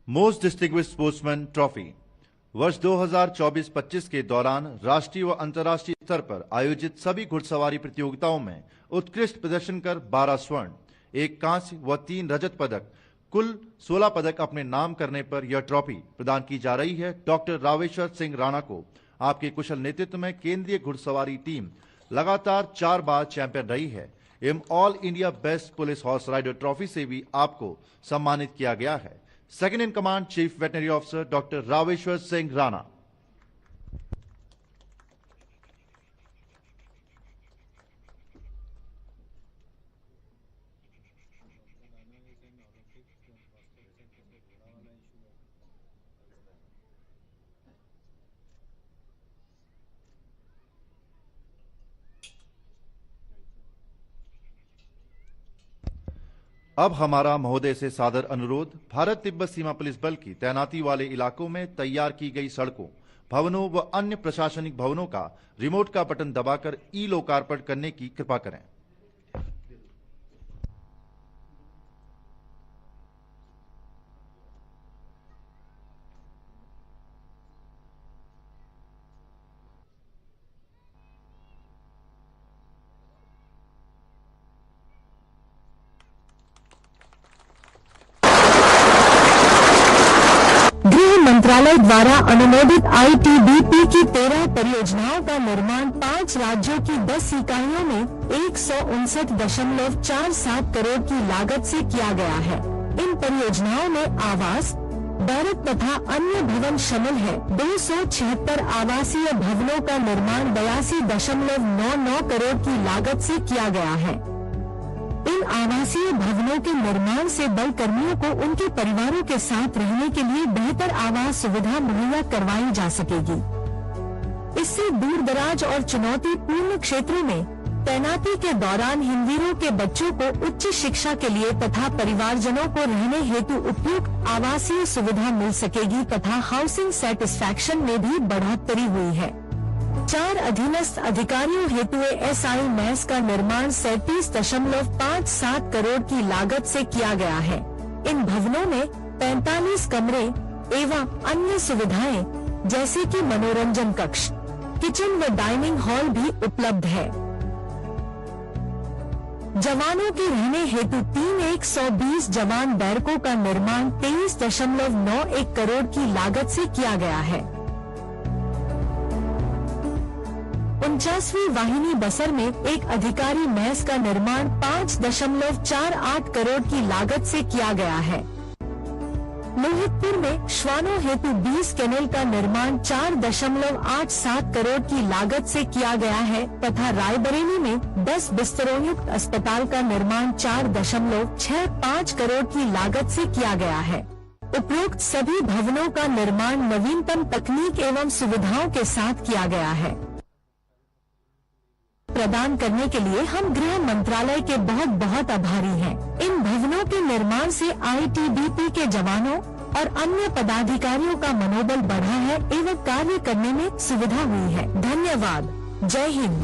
मोस्ट डिस्टिंग्विश्ड स्पोर्ट्समैन ट्रॉफी वर्ष 2024-25 के दौरान राष्ट्रीय व अंतर्राष्ट्रीय स्तर पर आयोजित सभी घुड़सवारी प्रतियोगिताओं में उत्कृष्ट प्रदर्शन कर 12 स्वर्ण, 1 कांस्य व 3 रजत पदक, कुल 16 पदक अपने नाम करने पर यह ट्रॉफी प्रदान की जा रही है। डॉक्टर रावेश्वर सिंह राणा को आपके कुशल नेतृत्व में केंद्रीय घुड़सवारी टीम लगातार 4 बार चैंपियन रही है एवं all India best police horse rider trophy से भी आपको सम्मानित किया गया है। Second in command chief veterinary officer doctor Raveshwar Singh Rana. अब हमारा महोदय से सादर अनुरोध, भारत तिब्बत सीमा पुलिस बल की तैनाती वाले इलाकों में तैयार की गई सड़कों, भवनों व अन्य प्रशासनिक भवनों का रिमोट का बटन दबाकर ई लोकार्पण करने की कृपा करें। मंत्रालय द्वारा अनुमोदित आईटीबीपी की 13 परियोजनाओं का निर्माण 5 राज्यों की 10 इकाइयों में 159.47 करोड़ की लागत से किया गया है। इन परियोजनाओं में आवास, बैरक तथा अन्य भवन शामिल है। 276 आवासीय भवनों का निर्माण 82.99 करोड़ की लागत से किया गया है। इन आवासीय भवनों के निर्माण से बल कर्मियों को उनके परिवारों के साथ रहने के लिए बेहतर आवास सुविधा मुहैया करवाई जा सकेगी। इससे दूर दराज और चुनौतीपूर्ण क्षेत्रों में तैनाती के दौरान हिमवीरों के बच्चों को उच्च शिक्षा के लिए तथा परिवारजनों को रहने हेतु उपयुक्त आवासीय सुविधा मिल सकेगी तथा हाउसिंग सेटिस्फैक्शन में भी बढ़ोतरी हुई है। 4 अधीनस्थ अधिकारियों हेतु SI मैस का निर्माण 37.57 करोड़ की लागत से किया गया है। इन भवनों में 45 कमरे एवं अन्य सुविधाएं जैसे कि मनोरंजन कक्ष, किचन व डाइनिंग हॉल भी उपलब्ध है। जवानों के रहने हेतु 120 जवान बैरकों का निर्माण 23.91 करोड़ की लागत से किया गया है। 49वीं वाहिनी बसर में एक अधिकारी मैस का निर्माण 5.48 करोड़ की लागत से किया गया है। लोहितपुर में श्वानों हेतु 20 केनल का निर्माण 4.87 करोड़ की लागत से किया गया है तथा रायबरेली में 10 बिस्तरों युक्त अस्पताल का निर्माण 4.65 करोड़ की लागत से किया गया है। उपरोक्त सभी भवनों का निर्माण नवीनतम तकनीक एवं सुविधाओं के साथ किया गया है। प्रदान करने के लिए हम गृह मंत्रालय के बहुत बहुत आभारी हैं। इन भवनों के निर्माण से आईटीबीपी के जवानों और अन्य पदाधिकारियों का मनोबल बढ़ा है एवं कार्य करने में सुविधा हुई है। धन्यवाद। जय हिंद।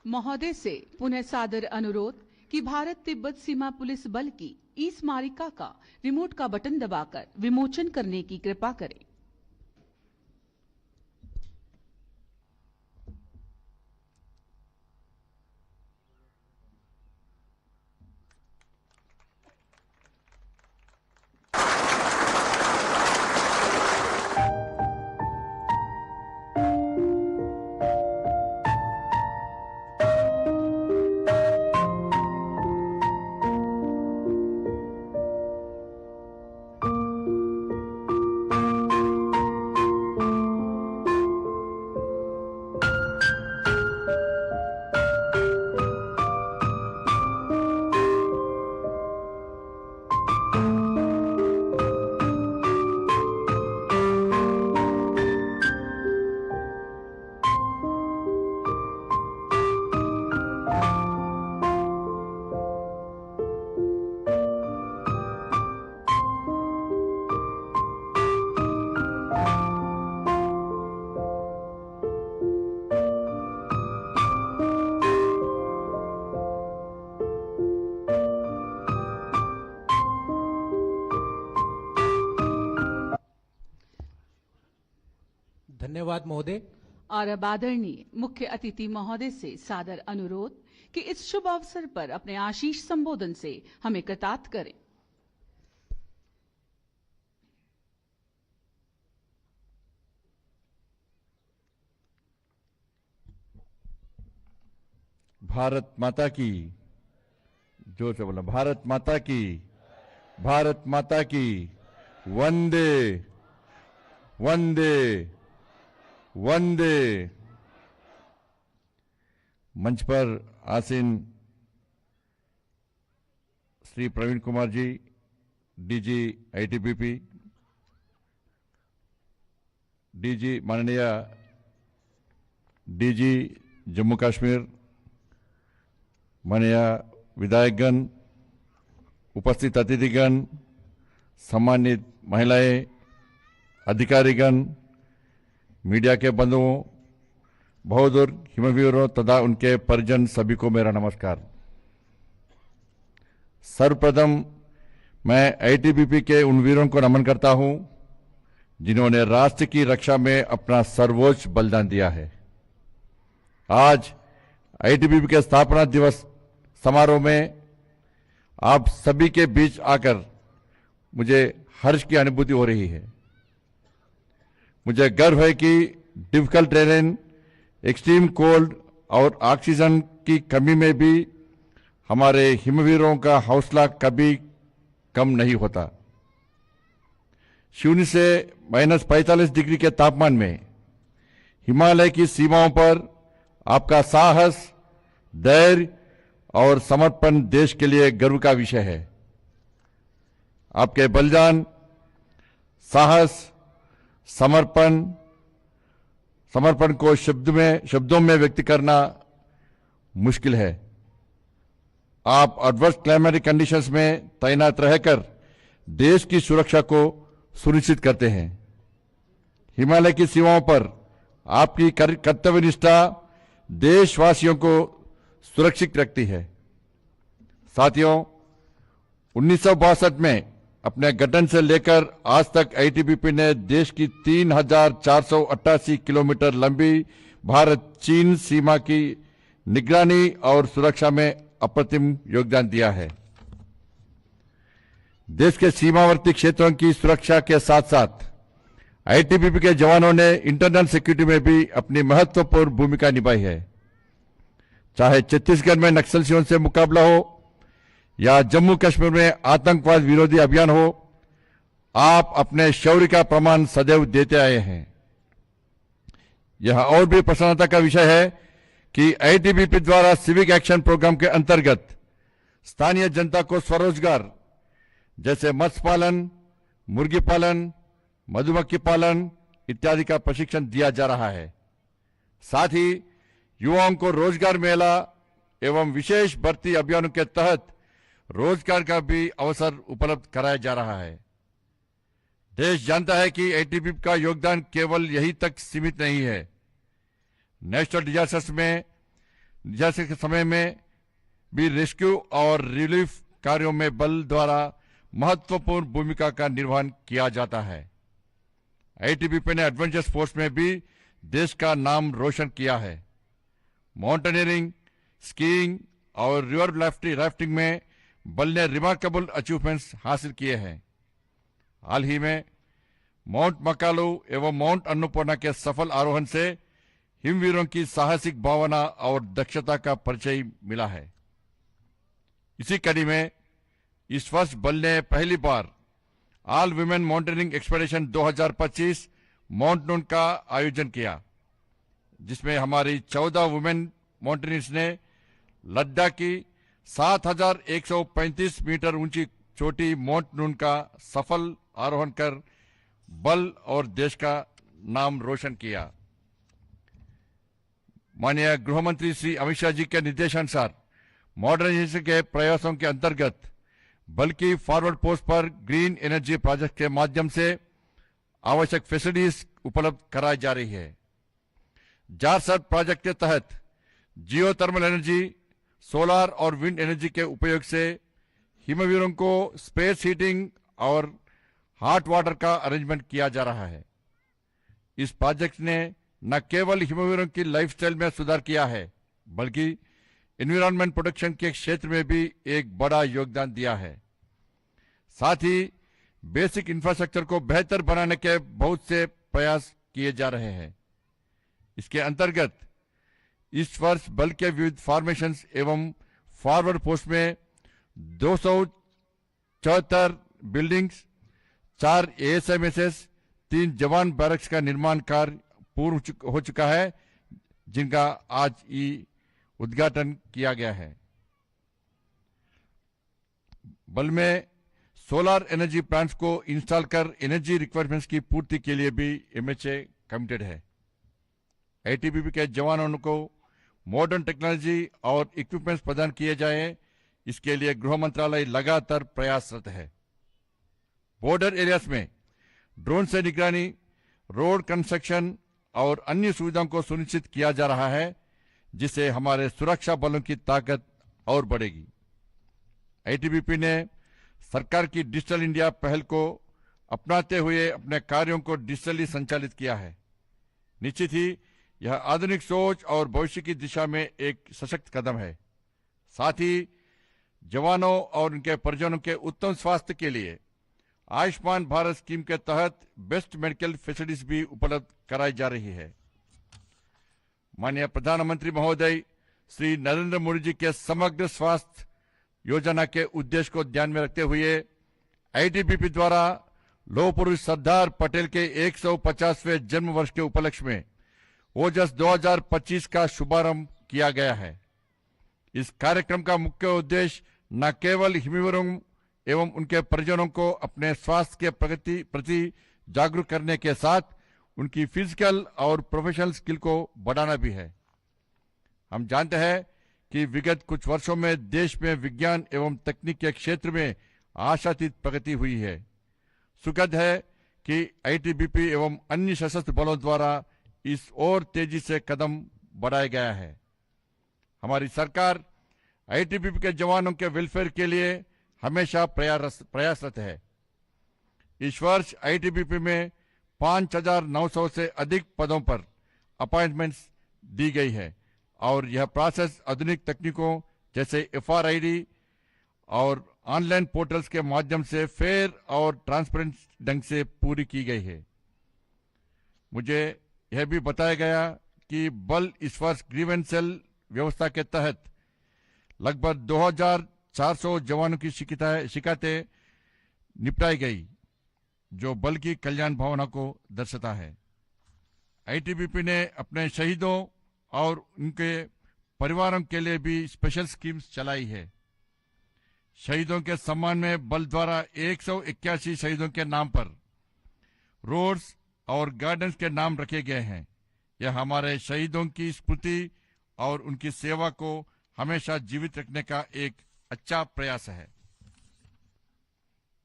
महोदय से पुनः सादर अनुरोध कि भारत तिब्बत सीमा पुलिस बल की ई स्मारिका का रिमोट का बटन दबाकर विमोचन करने की कृपा करें। धन्यवाद महोदय। और अब आदरणीय मुख्य अतिथि महोदय से सादर अनुरोध कि इस शुभ अवसर पर अपने आशीष संबोधन से हमें कृतार्थ करें। भारत माता की, जोर से बोला, भारत माता की, भारत माता की, वंदे वंदे वंदे। मंच पर आसीन Shri Praveen Kumar ji, DG ITBP, DG माननीय डीजी जम्मू कश्मीर, माननीय विधायकगण, उपस्थित अतिथिगण, सम्मानित महिलाएं, अधिकारीगण, मीडिया के बंधुओं, बहादुर हिमवीरों तथा उनके परिजन, सभी को मेरा नमस्कार। सर्वप्रथम मैं आईटीबीपी के उन वीरों को नमन करता हूं जिन्होंने राष्ट्र की रक्षा में अपना सर्वोच्च बलिदान दिया है। आज आईटीबीपी के स्थापना दिवस समारोह में आप सभी के बीच आकर मुझे हर्ष की अनुभूति हो रही है। मुझे गर्व है कि डिफिकल्ट टेरेन, एक्सट्रीम कोल्ड और ऑक्सीजन की कमी में भी हमारे हिमवीरों का हौसला कभी कम नहीं होता। शून्य से -45 डिग्री के तापमान में हिमालय की सीमाओं पर आपका साहस, धैर्य और समर्पण देश के लिए गर्व का विषय है। आपके बलिदान, साहस, समर्पण को शब्दों में व्यक्त करना मुश्किल है। आप एडवर्स क्लाइमेटिक कंडीशंस में तैनात रहकर देश की सुरक्षा को सुनिश्चित करते हैं। हिमालय की सीमाओं पर आपकी कर्तव्यनिष्ठा देशवासियों को सुरक्षित रखती है। साथियों, 1962 में अपने गठन से लेकर आज तक आईटीबीपी ने देश की 3488 किलोमीटर लंबी भारत चीन सीमा की निगरानी और सुरक्षा में अप्रतिम योगदान दिया है। देश के सीमावर्ती क्षेत्रों की सुरक्षा के साथ साथ आईटीबीपी के जवानों ने इंटरनल सिक्योरिटी में भी अपनी महत्वपूर्ण भूमिका निभाई है। चाहे छत्तीसगढ़ में नक्सलियों से मुकाबला हो या जम्मू कश्मीर में आतंकवाद विरोधी अभियान हो, आप अपने शौर्य का प्रमाण सदैव देते आए हैं। यह और भी प्रसन्नता का विषय है कि आईटीबीपी द्वारा सिविक एक्शन प्रोग्राम के अंतर्गत स्थानीय जनता को स्वरोजगार, जैसे मत्स्य पालन, मुर्गी पालन, मधुमक्खी पालन इत्यादि का प्रशिक्षण दिया जा रहा है। साथ ही युवाओं को रोजगार मेला एवं विशेष भर्ती अभियानों के तहत रोजगार का भी अवसर उपलब्ध कराया जा रहा है। देश जानता है कि आईटीबीपी का योगदान केवल यही तक सीमित नहीं है। नेशनल डिजास्टर के समय में भी रेस्क्यू और रिलीफ कार्यों में बल द्वारा महत्वपूर्ण भूमिका का निर्वहन किया जाता है। आईटीबीपी ने एडवेंचर स्पोर्ट्स में भी देश का नाम रोशन किया है। माउंटेनियरिंग, स्कीइंग और रिवर राफ्टिंग में बल ने रिमार्केबल अचीवमेंट्स हासिल किए हैं। हाल ही में माउंट मकालू एवं माउंट अन्नपूर्णा के सफल आरोहण से हिमवीरों की साहसिक भावना और दक्षता का परिचय मिला है। इसी कड़ी में इस वर्ष बल ने पहली बार all women mountaineering expedition 2025 mount Nun का आयोजन किया, जिसमें हमारी 14 वुमेन माउंटेनियर्स ने लद्दाख की 7,135 मीटर ऊंची चोटी माउंट नून का सफल आरोहण कर बल और देश का नाम रोशन किया। माननीय गृह मंत्री श्री अमित शाह जी के निर्देशानुसार मॉडर्नाइजेशन के प्रयासों के अंतर्गत बल की फॉरवर्ड पोस्ट पर ग्रीन एनर्जी प्रोजेक्ट के माध्यम से आवश्यक फैसिलिटीज उपलब्ध कराई जा रही है। जारसट प्रोजेक्ट के तहत जियो थर्मल एनर्जी, सोलर और विंड एनर्जी के उपयोग से हिमवीरों को स्पेस हीटिंग और हॉट वाटर का अरेंजमेंट किया जा रहा है। इस प्रोजेक्ट ने न केवल हिमवीरों की लाइफस्टाइल में सुधार किया है, बल्कि एनवायरनमेंट प्रोटेक्शन के क्षेत्र में भी एक बड़ा योगदान दिया है। साथ ही बेसिक इंफ्रास्ट्रक्चर को बेहतर बनाने के बहुत से प्रयास किए जा रहे हैं। इसके अंतर्गत इस वर्ष बल के विविध फॉर्मेशंस एवं फॉरवर्ड पोस्ट में 274 बिल्डिंग्स, 4 ASMSS, 3 जवान बैरक्स का निर्माण कार्य पूर्ण हो चुका है, जिनका आज ही उद्घाटन किया गया है। बल में सोलर एनर्जी प्लांट्स को इंस्टॉल कर एनर्जी रिक्वायरमेंट्स की पूर्ति के लिए भी MHA कमिटेड है। आईटीबीपी के जवानों को मॉडर्न टेक्नोलॉजी और इक्विपमेंट्स प्रदान किए जाए, इसके लिए गृह मंत्रालय लगातार प्रयासरत है। बॉर्डर एरियाज में ड्रोन से निगरानी, रोड कंस्ट्रक्शन और अन्य सुविधाओं को सुनिश्चित किया जा रहा है, जिससे हमारे सुरक्षा बलों की ताकत और बढ़ेगी। आईटीबीपी ने सरकार की डिजिटल इंडिया पहल को अपनाते हुए अपने कार्यों को डिजिटली संचालित किया है। निश्चित ही यह आधुनिक सोच और भविष्य की दिशा में एक सशक्त कदम है। साथ ही जवानों और उनके परिजनों के उत्तम स्वास्थ्य के लिए आयुष्मान भारत स्कीम के तहत बेस्ट मेडिकल फैसिलिटीज भी उपलब्ध कराई जा रही है। माननीय प्रधानमंत्री महोदय श्री नरेंद्र मोदी जी के समग्र स्वास्थ्य योजना के उद्देश्य को ध्यान में रखते हुए आईटीबीपी द्वारा लौह पुरुष सरदार पटेल के 150वें जन्म वर्ष के उपलक्ष्य में ओजस 2025 का शुभारंभ किया गया है। इस कार्यक्रम का मुख्य उद्देश्य न केवल हिमवीरों एवं उनके परिजनों को अपने स्वास्थ्य के प्रति जागरूक करने के साथ उनकी फिजिकल और प्रोफेशनल स्किल को बढ़ाना भी है। हम जानते हैं कि विगत कुछ वर्षों में देश में विज्ञान एवं तकनीक के क्षेत्र में आशातीत प्रगति हुई है। सुखद है कि आईटीबीपी एवं अन्य सशस्त्र बलों द्वारा इस और तेजी से कदम बढ़ाया गया है। हमारी सरकार आईटीबीपी के जवानों के वेलफेयर के लिए हमेशा प्रयासरत है। इस वर्ष आईटीबीपी में 5,900 से अधिक पदों पर अपॉइंटमेंट्स दी गई है और यह प्रोसेस आधुनिक तकनीकों जैसे FRID और ऑनलाइन पोर्टल्स के माध्यम से फेयर और ट्रांसपेरेंट ढंग से पूरी की गई है। मुझे यह भी बताया गया कि बल इस वर्ष ग्रीवेंस सेल व्यवस्था के तहत लगभग 2,400 जवानों की शिकायतें निपटाई गई, जो बल की कल्याण भावना को दर्शाता है। आईटीबीपी ने अपने शहीदों और उनके परिवारों के लिए भी स्पेशल स्कीम्स चलाई है। शहीदों के सम्मान में बल द्वारा 181 शहीदों के नाम पर रोड्स और गार्डन्स के नाम रखे गए हैं। यह हमारे शहीदों की स्मृति और उनकी सेवा को हमेशा जीवित रखने का एक अच्छा प्रयास है।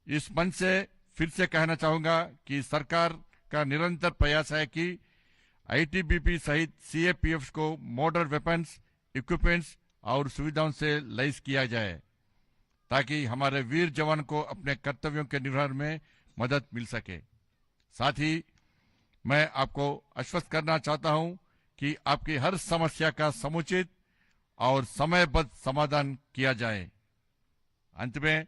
इस मंच से फिर से कहना चाहूंगा कि सरकार का निरंतर प्रयास है कि आईटीबीपी सहित सीएपीएफ को मॉडर्न वेपन्स, इक्विपमेंट्स और सुविधाओं से लैस किया जाए ताकि हमारे वीर जवान को अपने कर्तव्यों के निर्वहन में मदद मिल सके। साथ ही मैं आपको आश्वस्त करना चाहता हूं कि आपकी हर समस्या का समुचित और समयबद्ध समाधान किया जाए। अंत में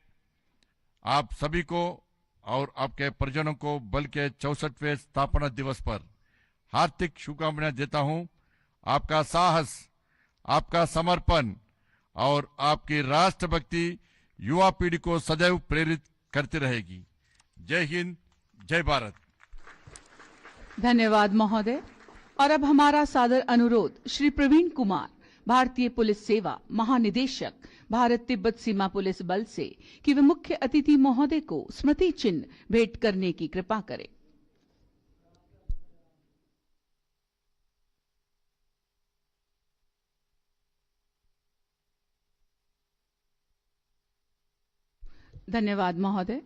आप सभी को और आपके परिजनों को बल के 64वें स्थापना दिवस पर हार्दिक शुभकामनाएं देता हूं। आपका साहस, आपका समर्पण और आपकी राष्ट्रभक्ति युवा पीढ़ी को सदैव प्रेरित करती रहेगी। जय हिंद, जय भारत। धन्यवाद महोदय। और अब हमारा सादर अनुरोध श्री प्रवीण कुमार, भारतीय पुलिस सेवा महानिदेशक, भारत तिब्बत सीमा पुलिस बल से कि वे मुख्य अतिथि महोदय को स्मृति चिन्ह भेंट करने की कृपा करें। धन्यवाद महोदय।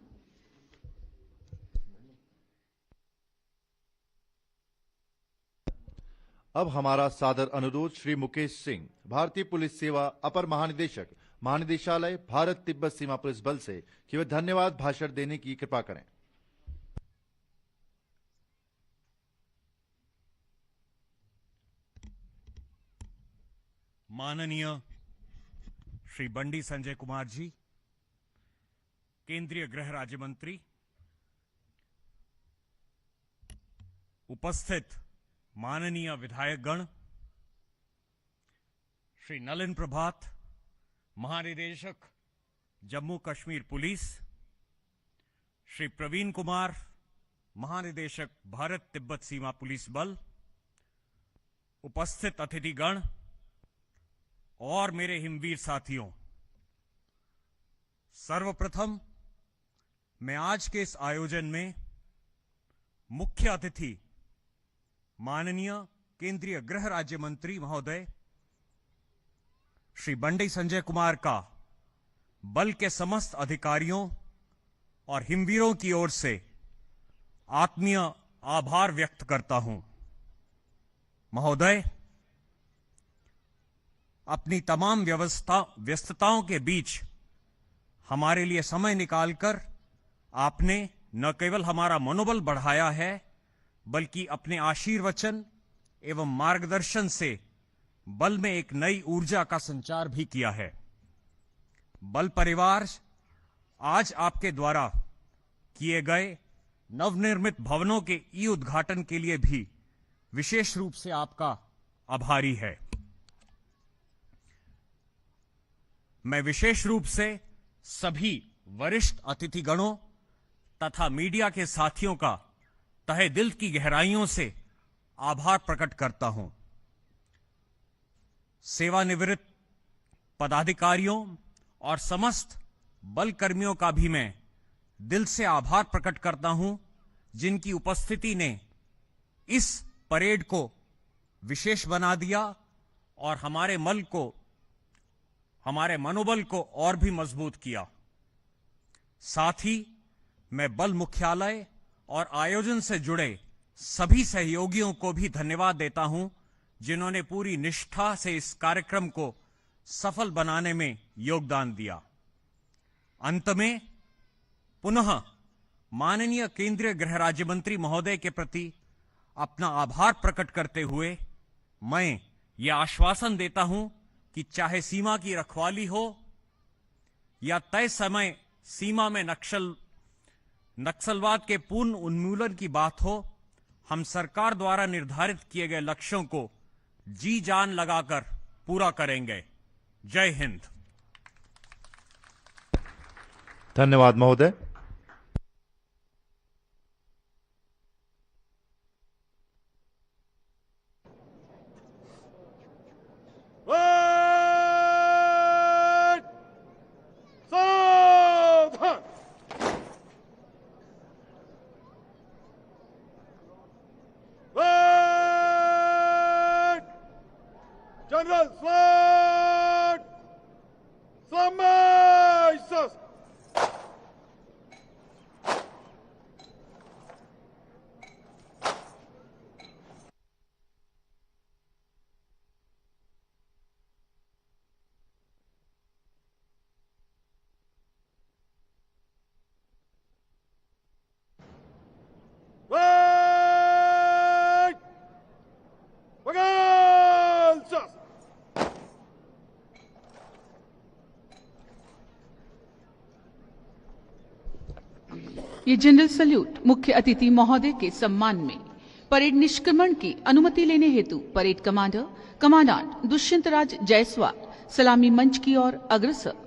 अब हमारा सादर अनुरोध श्री मुकेश सिंह, भारतीय पुलिस सेवा अपर महानिदेशक, महानिदेशालय, भारत तिब्बत सीमा पुलिस बल से कि वे धन्यवाद भाषण देने की कृपा करें। माननीय श्री बंडी संजय कुमार जी, केंद्रीय गृह राज्य मंत्री, उपस्थित माननीय विधायकगण, श्री नलिन प्रभात, महानिदेशक जम्मू कश्मीर पुलिस, श्री प्रवीण कुमार, महानिदेशक भारत तिब्बत सीमा पुलिस बल, उपस्थित अतिथिगण और मेरे हिमवीर साथियों, सर्वप्रथम मैं आज के इस आयोजन में मुख्य अतिथि माननीय केंद्रीय गृह राज्य मंत्री महोदय श्री बंडी संजय कुमार का बल के समस्त अधिकारियों और हिमवीरों की ओर से आत्मीय आभार व्यक्त करता हूं। महोदय, अपनी तमाम व्यस्तताओं के बीच हमारे लिए समय निकालकर आपने न केवल हमारा मनोबल बढ़ाया है, बल्कि अपने आशीर्वचन एवं मार्गदर्शन से बल में एक नई ऊर्जा का संचार भी किया है। बल परिवार आज आपके द्वारा किए गए नवनिर्मित भवनों के ई उद्घाटन के लिए भी विशेष रूप से आपका आभारी है। मैं विशेष रूप से सभी वरिष्ठ अतिथिगणों तथा मीडिया के साथियों का तहे दिल की गहराइयों से आभार प्रकट करता हूं। सेवानिवृत्त पदाधिकारियों और समस्त बल कर्मियों का भी मैं दिल से आभार प्रकट करता हूं, जिनकी उपस्थिति ने इस परेड को विशेष बना दिया और हमारे मनोबल को और भी मजबूत किया। साथ ही मैं बल मुख्यालय और आयोजन से जुड़े सभी सहयोगियों को भी धन्यवाद देता हूं, जिन्होंने पूरी निष्ठा से इस कार्यक्रम को सफल बनाने में योगदान दिया। अंत में पुनः माननीय केंद्रीय गृह राज्य मंत्री महोदय के प्रति अपना आभार प्रकट करते हुए मैं यह आश्वासन देता हूं कि चाहे सीमा की रखवाली हो या तय समय सीमा में नक्सलवाद के पूर्ण उन्मूलन की बात हो, हम सरकार द्वारा निर्धारित किए गए लक्ष्यों को जी जान लगाकर पूरा करेंगे। जय हिंद। धन्यवाद महोदय। One, General Flag! Samaisas! Flag! Bagalsas! ये जनरल सल्यूट मुख्य अतिथि महोदय के सम्मान में परेड निष्क्रमण की अनुमति लेने हेतु parade commander commandant Dushyant Raj Jaiswal सलामी मंच की ओर अग्रसर।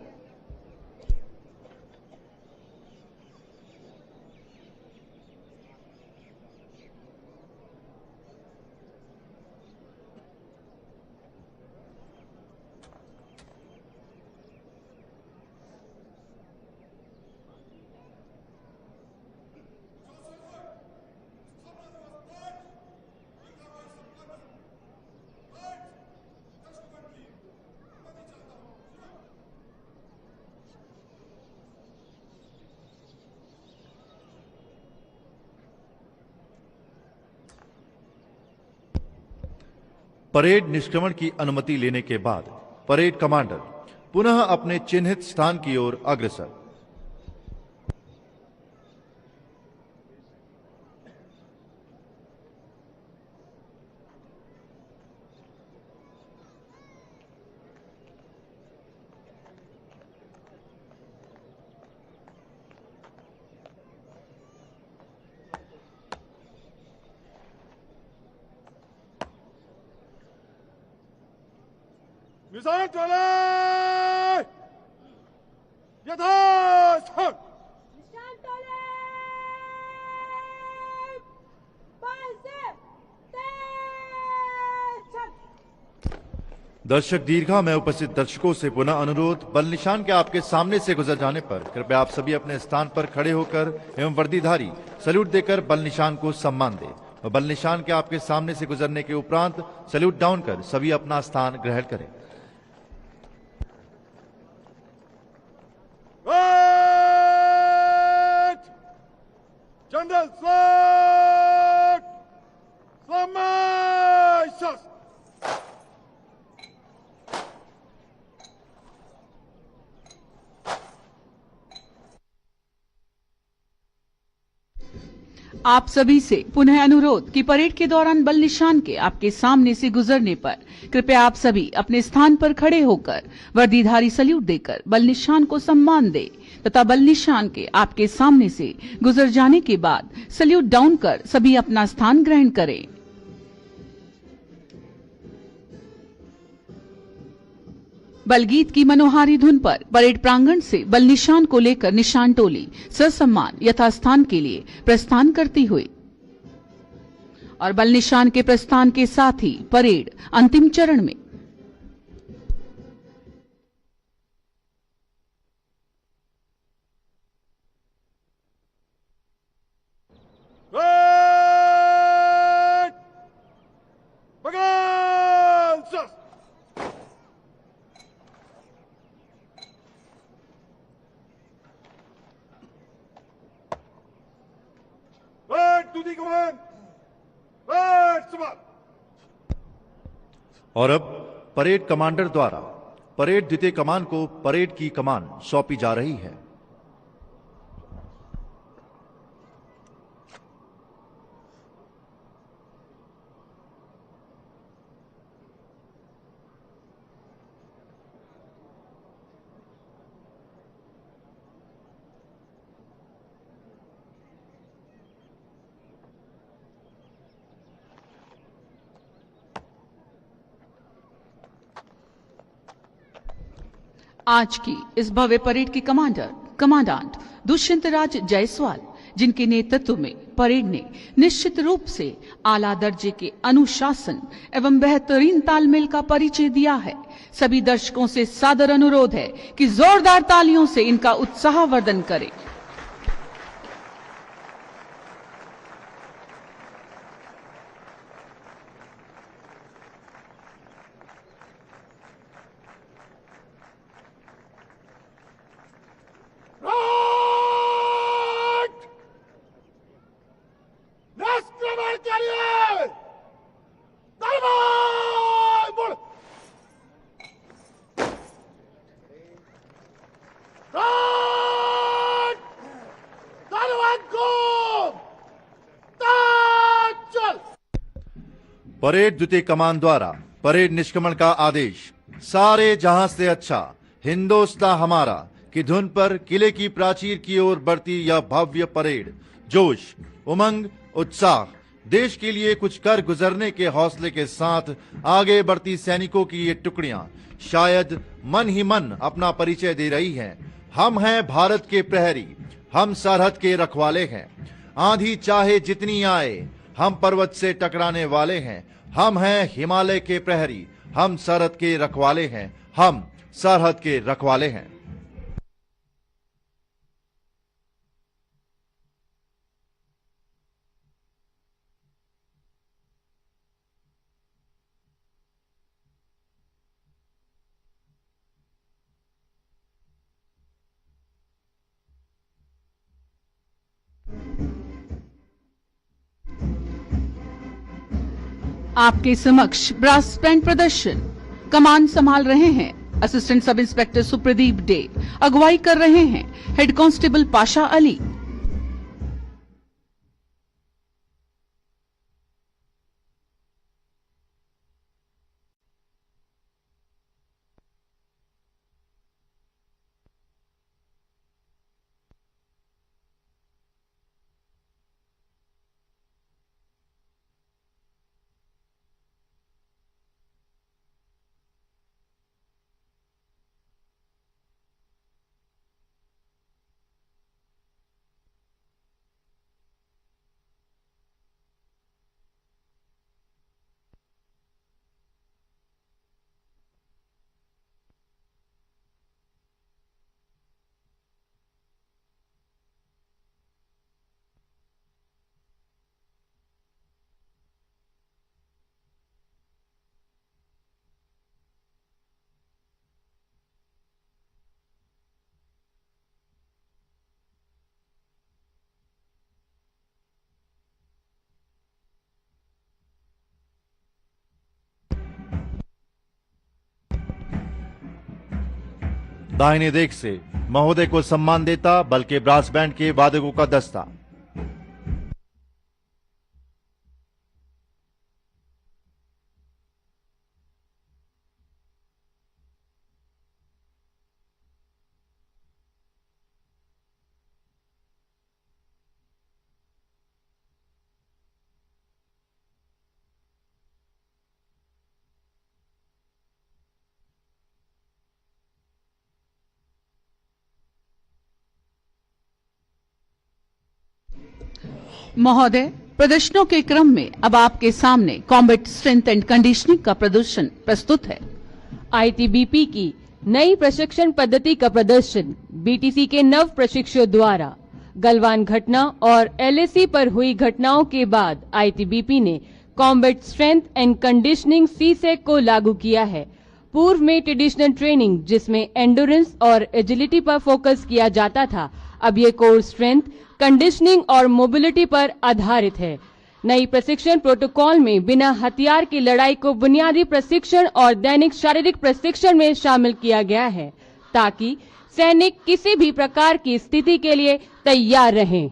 परेड निष्क्रमण की अनुमति लेने के बाद परेड कमांडर पुनः अपने चिन्हित स्थान की ओर अग्रसर। Missile Tolle! Yatharth! दर्शक दीर्घा में उपस्थित दर्शकों से पुनः अनुरोध, बल निशान के आपके सामने से गुजर जाने पर कृपया आप सभी अपने स्थान पर खड़े होकर एवं वर्दीधारी सैल्यूट देकर बल निशान को सम्मान दें और बल निशान के आपके सामने से गुजरने के उपरांत सैल्यूट डाउन कर सभी अपना स्थान ग्रहण करें। General Flag! Samaisas! आप सभी से पुनः अनुरोध कि परेड के दौरान बल निशान के आपके सामने से गुजरने पर कृपया आप सभी अपने स्थान पर खड़े होकर वर्दीधारी सल्यूट देकर बल निशान को सम्मान दें तथा बल निशान के आपके सामने से गुजर जाने के बाद सल्यूट डाउन कर सभी अपना स्थान ग्रहण करें। बलगीत की मनोहारी धुन पर परेड प्रांगण से बल निशान को लेकर निशान टोली ससम्मान यथास्थान के लिए प्रस्थान करती हुई और बल निशान के प्रस्थान के साथ ही परेड अंतिम चरण में। To the command! Let's march! और अब परेड कमांडर द्वारा परेड द्वितीय कमान को परेड की कमान सौंपी जा रही है। आज की इस भव्य परेड के कमांडेंट दुष्यंत राज जायसवाल, जिनके नेतृत्व में परेड ने निश्चित रूप से आला दर्जे के अनुशासन एवं बेहतरीन तालमेल का परिचय दिया है। सभी दर्शकों से सादर अनुरोध है कि जोरदार तालियों से इनका उत्साहवर्धन करें। परेड द्वितीय कमान द्वारा परेड निष्क्रमण का आदेश। सारे जहां से अच्छा हिंदुस्तान हमारा की धुन पर किले की प्राचीर की ओर बढ़ती यह भव्य परेड जोश, उमंग, उत्साह, देश के लिए कुछ कर गुजरने के हौसले के साथ आगे बढ़ती सैनिकों की ये टुकड़ियां शायद मन ही मन अपना परिचय दे रही हैं। हम हैं भारत के प्रहरी, हम सरहद के रखवाले हैं। आंधी चाहे जितनी आए हम पर्वत से टकराने वाले हैं। हम हैं हिमालय के प्रहरी, हम सरहद के रखवाले हैं, हम सरहद के रखवाले हैं। आपके समक्ष ब्रास बैंड प्रदर्शन। कमान संभाल रहे हैं assistant sub inspector Supradeep day. अगुवाई कर रहे हैं हेड कांस्टेबल पाशा अली। दाहिने देख से महोदय को सम्मान देता बल्कि ब्रास बैंड के वादकों का दस्ता। महोदय, प्रदर्शनों के क्रम में अब आपके सामने कॉम्बैट स्ट्रेंथ एंड कंडीशनिंग का प्रदर्शन प्रस्तुत है। आईटीबीपी की नई प्रशिक्षण पद्धति का प्रदर्शन बीटीसी के नव प्रशिक्षुओं द्वारा गलवान घटना और एलएसी पर हुई घटनाओं के बाद आईटीबीपी ने कॉम्बैट स्ट्रेंथ एंड कंडीशनिंग सीसेक को लागू किया है। पूर्व में ट्रेडिशनल ट्रेनिंग जिसमें एंडोरेंस और एजिलिटी पर फोकस किया जाता था, अब ये कोर स्ट्रेंथ, कंडीशनिंग और मोबिलिटी पर आधारित है। नई प्रशिक्षण प्रोटोकॉल में बिना हथियार की लड़ाई को बुनियादी प्रशिक्षण और दैनिक शारीरिक प्रशिक्षण में शामिल किया गया है ताकि सैनिक किसी भी प्रकार की स्थिति के लिए तैयार रहें।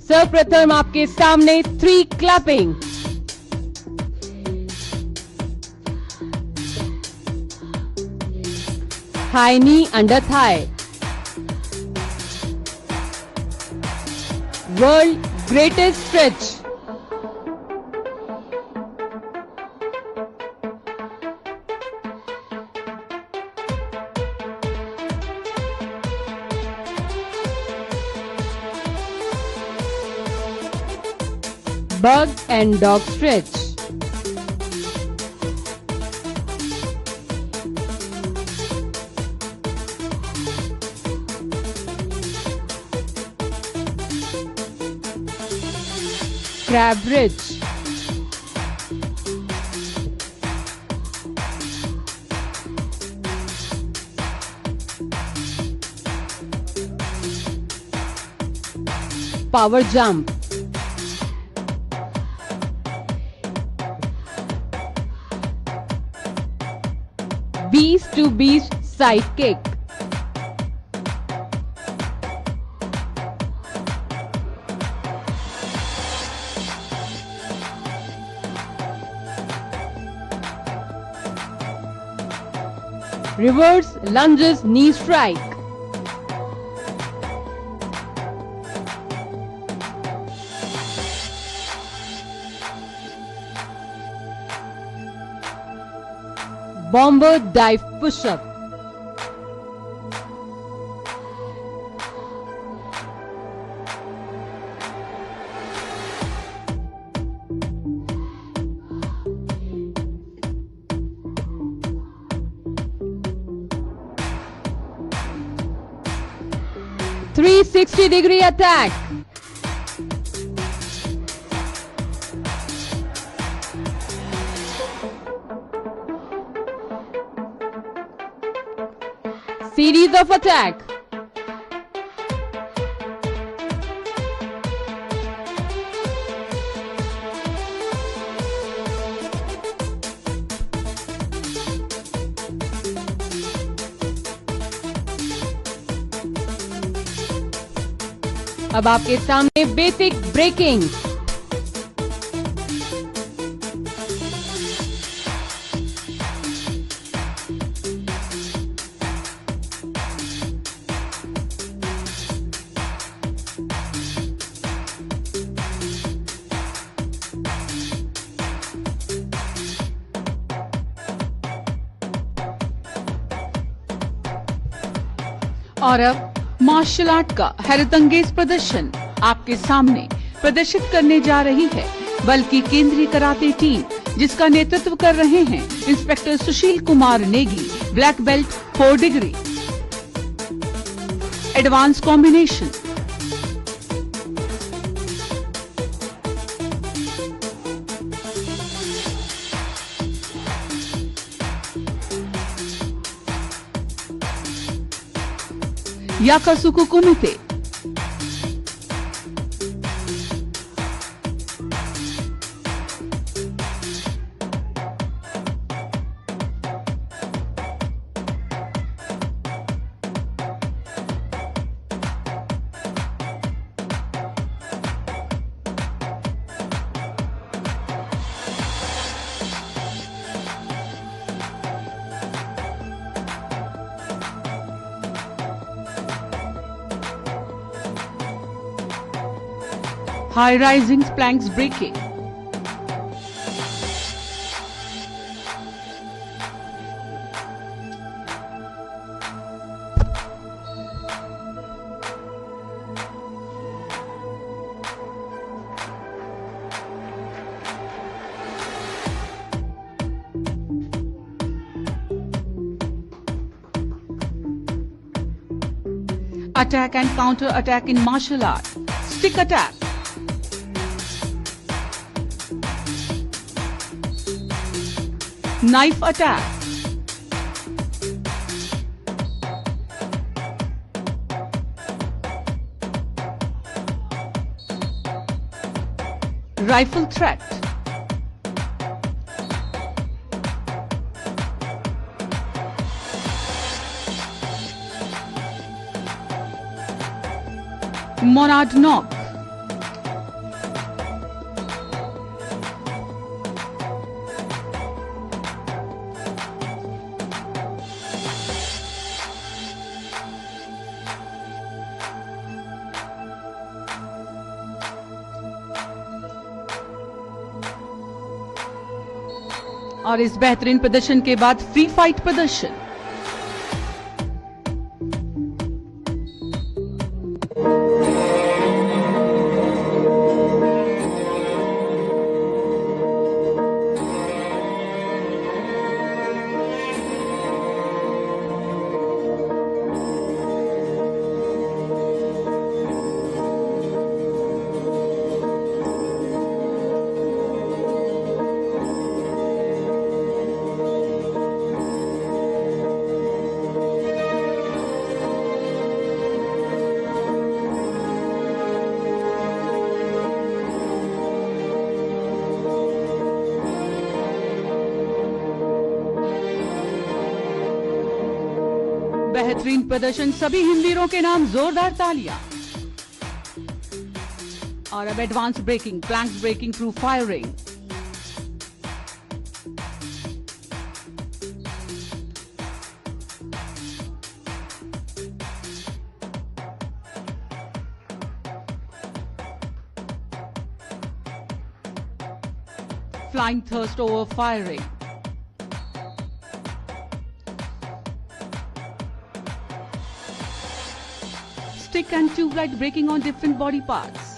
सर्वप्रथम आपके सामने 3 clapping. High knee under thigh. World greatest stretch. Bug and dog stretch. Crab bridge. Power jump. beast to beast side kick. Reverse lunges knee strike. Bomber dive push-up. .360-degree attack. Series of attack. अब आपके सामने basic breaking. और अब martial art का हैरतअंगेज प्रदर्शन आपके सामने प्रदर्शित करने जा रही है बल्कि केंद्रीय कराटे टीम, जिसका नेतृत्व कर रहे हैं inspector Sushil Kumar Negi, black belt 4 degree. Advance combination. याकासुकु कुमिते. High rising planks breaking. Attack and counter attack in martial art. Stick attack. Knife attack. Rifle threat. Monad knock. और इस बेहतरीन प्रदर्शन के बाद फ्री फाइट प्रदर्शन. बेहतरीन प्रदर्शन, सभी हिमवीरों के नाम, जोरदार तालियां। और अब advance breaking, planks breaking through firing. Flying thrust over firing. Stick and tube light breaking on different body parts.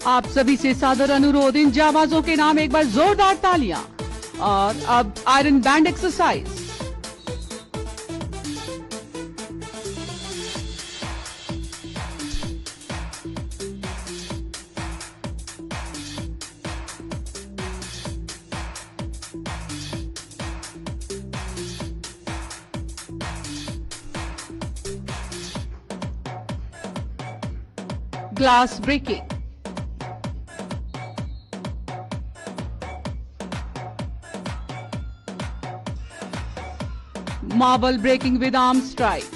आप सभी से सादर अनुरोध, इन जाबाजों के नाम एक बार जोरदार तालियां। और अब iron band exercise. Glass breaking. Marble breaking with arm strike.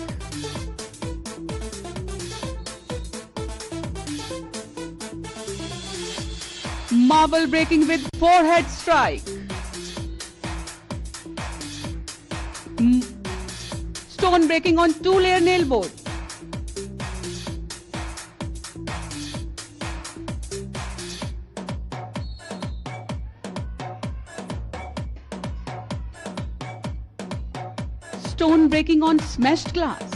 Marble breaking with forehead strike. Stone breaking on 2-layer nail board. Stone breaking on smashed glass.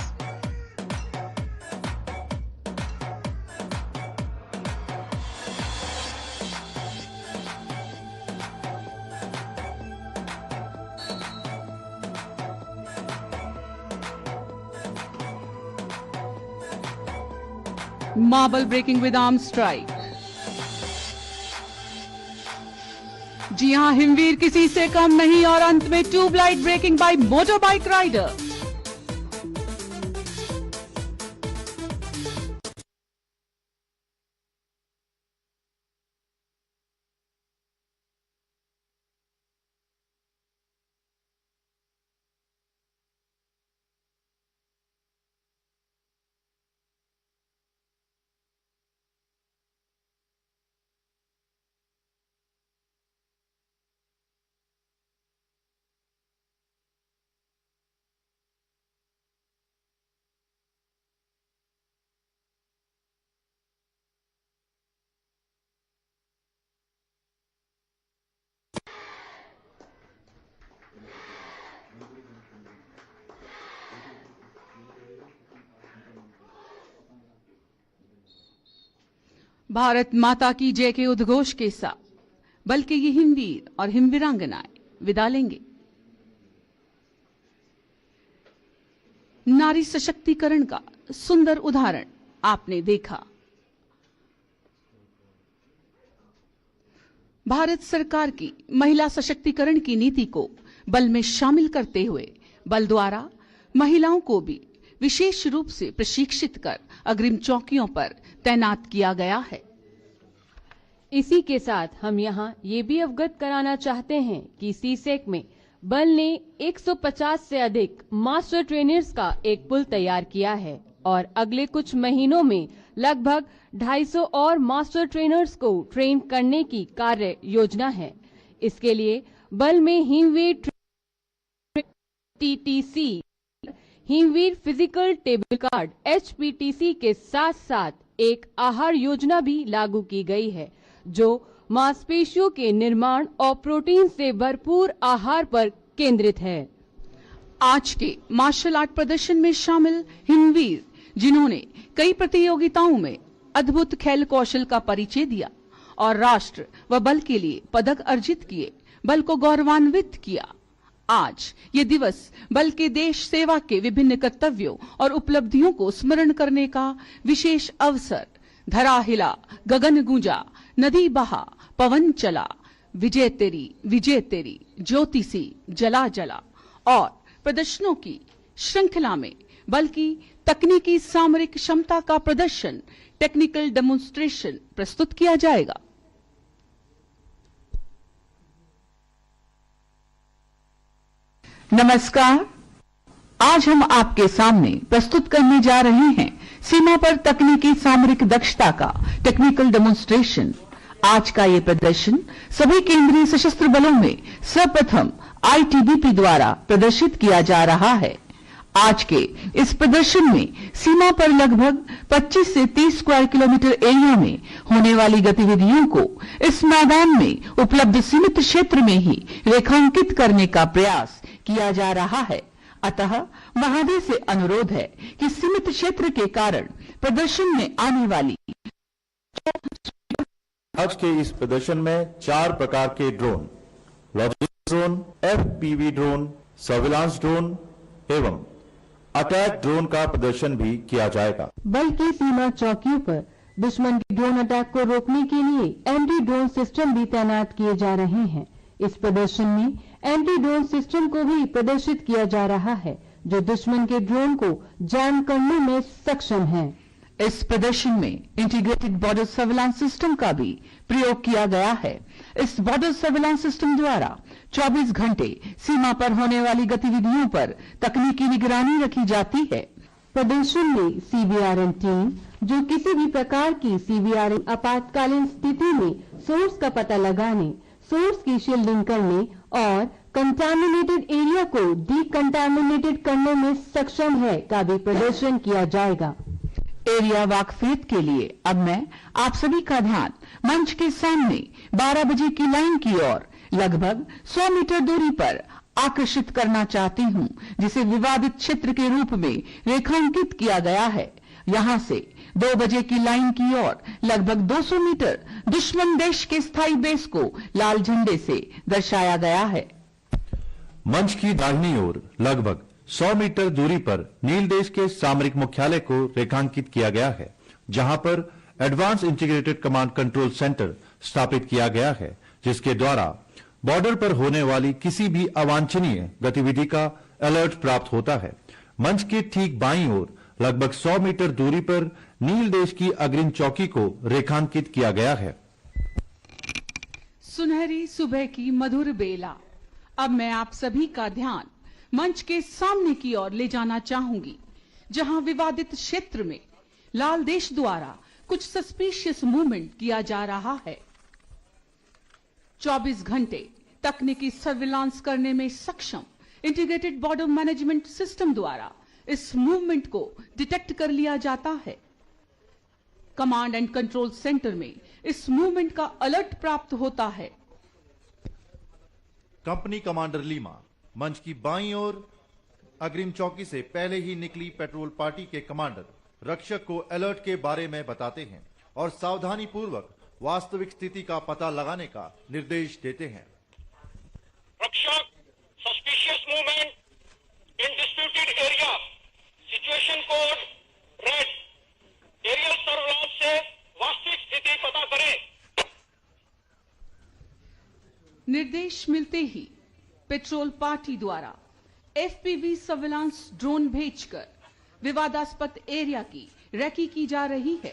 Marble breaking with arm strike. जी हां, हिमवीर किसी से कम नहीं। और अंत में tubelight breaking by motor bike rider. Bharat Mata की जय के उद्घोष के साथ बल्कि ये हिमवीर और हिमवीरांगनाएं विदा लेंगे। नारी सशक्तिकरण का सुंदर उदाहरण आपने देखा। भारत सरकार की महिला सशक्तिकरण की नीति को बल में शामिल करते हुए बल द्वारा महिलाओं को भी विशेष रूप से प्रशिक्षित कर अग्रिम चौकियों पर तैनात किया गया है। इसी के साथ हम यहाँ ये भी अवगत कराना चाहते हैं कि सीसेक में बल ने 150 से अधिक मास्टर ट्रेनर्स का एक पुल तैयार किया है और अगले कुछ महीनों में लगभग 250 और मास्टर ट्रेनर्स को ट्रेन करने की कार्य योजना है। इसके लिए बल में हिमवीर TTC, हिमवीर physical table card HPTC के साथ साथ एक आहार योजना भी लागू की गई है जो मांसपेशियों के निर्माण और प्रोटीन से भरपूर आहार पर केंद्रित है। आज के मार्शल आर्ट प्रदर्शन में शामिल हिमवीर, जिन्होंने कई प्रतियोगिताओं में अद्भुत खेल कौशल का परिचय दिया और राष्ट्र व बल के लिए पदक अर्जित किए, बल को गौरवान्वित किया। आज ये दिवस बल के देश सेवा के विभिन्न कर्तव्यों और उपलब्धियों को स्मरण करने का विशेष अवसर। धरा हिला, गगन गूंजा, नदी बहा, पवन चला, विजय तेरी ज्योति सी जला जला और प्रदर्शनों की श्रृंखला में बल की तकनीकी सामरिक क्षमता का प्रदर्शन, टेक्निकल डेमोन्स्ट्रेशन प्रस्तुत किया जाएगा। नमस्कार, आज हम आपके सामने प्रस्तुत करने जा रहे हैं सीमा पर तकनीकी सामरिक दक्षता का टेक्निकल डेमोन्स्ट्रेशन। आज का ये प्रदर्शन सभी केंद्रीय सशस्त्र बलों में सर्वप्रथम आईटीबीपी द्वारा प्रदर्शित किया जा रहा है। आज के इस प्रदर्शन में सीमा पर लगभग 25 से 30 स्क्वायर किलोमीटर एरिया में होने वाली गतिविधियों को इस मैदान में उपलब्ध सीमित क्षेत्र में ही रेखांकित करने का प्रयास किया जा रहा है। अतः महादेव से अनुरोध है कि सीमित क्षेत्र के कारण प्रदर्शन में आने वाली आज के इस प्रदर्शन में 4 प्रकार के drone, logistics drone, FPV drone, surveillance drone एवं अटैक ड्रोन का प्रदर्शन भी किया जाएगा। बल की सीमा चौकियों पर दुश्मन के ड्रोन अटैक को रोकने के लिए एंटी ड्रोन सिस्टम भी तैनात किए जा रहे हैं। इस प्रदर्शन में एंटी ड्रोन सिस्टम को भी प्रदर्शित किया जा रहा है, जो दुश्मन के ड्रोन को जैम करने में सक्षम है। इस प्रदर्शन में इंटीग्रेटेड बॉर्डर सर्विलांस सिस्टम का भी प्रयोग किया गया है। इस बॉर्डर सर्विलांस सिस्टम द्वारा 24 घंटे सीमा पर होने वाली गतिविधियों पर तकनीकी निगरानी रखी जाती है। प्रदर्शन में सीबीआरएन टीम, जो किसी भी प्रकार की सीबीआरएन आपातकालीन स्थिति में सोर्स का पता लगाने, सोर्स की शील्डिंग करने और कंटामिनेटेड एरिया को डीकंटामिनेटेड करने में सक्षम है, का भी प्रदर्शन किया जाएगा। एरिया वाकफियत के लिए अब मैं आप सभी का ध्यान मंच के सामने 12 बजे की लाइन की ओर लगभग 100 मीटर दूरी पर आकर्षित करना चाहती हूं, जिसे विवादित क्षेत्र के रूप में रेखांकित किया गया है। यहां से 2 बजे की लाइन की ओर लगभग 200 मीटर दुश्मन देश के स्थायी बेस को लाल झंडे से दर्शाया गया है। मंच की दाहिनी ओर लगभग 100 मीटर दूरी पर नील देश के सामरिक मुख्यालय को रेखांकित किया गया है, जहां पर advance integrated command control centre स्थापित किया गया है, जिसके द्वारा बॉर्डर पर होने वाली किसी भी अवांछनीय गतिविधि का अलर्ट प्राप्त होता है। मंच के ठीक बाईं ओर लगभग 100 मीटर दूरी पर नील देश की अग्रिम चौकी को रेखांकित किया गया है। सुनहरी सुबह की मधुर बेला। अब मैं आप सभी का ध्यान मंच के सामने की ओर ले जाना चाहूंगी, जहां विवादित क्षेत्र में लाल देश द्वारा कुछ सस्पिशियस मूवमेंट किया जा रहा है। 24 घंटे तकनीकी सर्विलांस करने में सक्षम इंटीग्रेटेड बॉर्डर मैनेजमेंट सिस्टम द्वारा इस मूवमेंट को डिटेक्ट कर लिया जाता है। कमांड एंड कंट्रोल सेंटर में इस मूवमेंट का अलर्ट प्राप्त होता है। कंपनी कमांडर लीमा मंच की बाईं ओर अग्रिम चौकी से पहले ही निकली पेट्रोल पार्टी के कमांडर रक्षक को अलर्ट के बारे में बताते हैं और सावधानी पूर्वक वास्तविक स्थिति का पता लगाने का निर्देश देते हैं। रक्षक, suspicious movement in disputed area, situation code red, aerial surveillance से वास्तविक स्थिति पता करें। निर्देश मिलते ही पेट्रोल पार्टी द्वारा एफपीवी सर्विलांस ड्रोन भेजकर विवादास्पद एरिया की रेकी की जा रही है।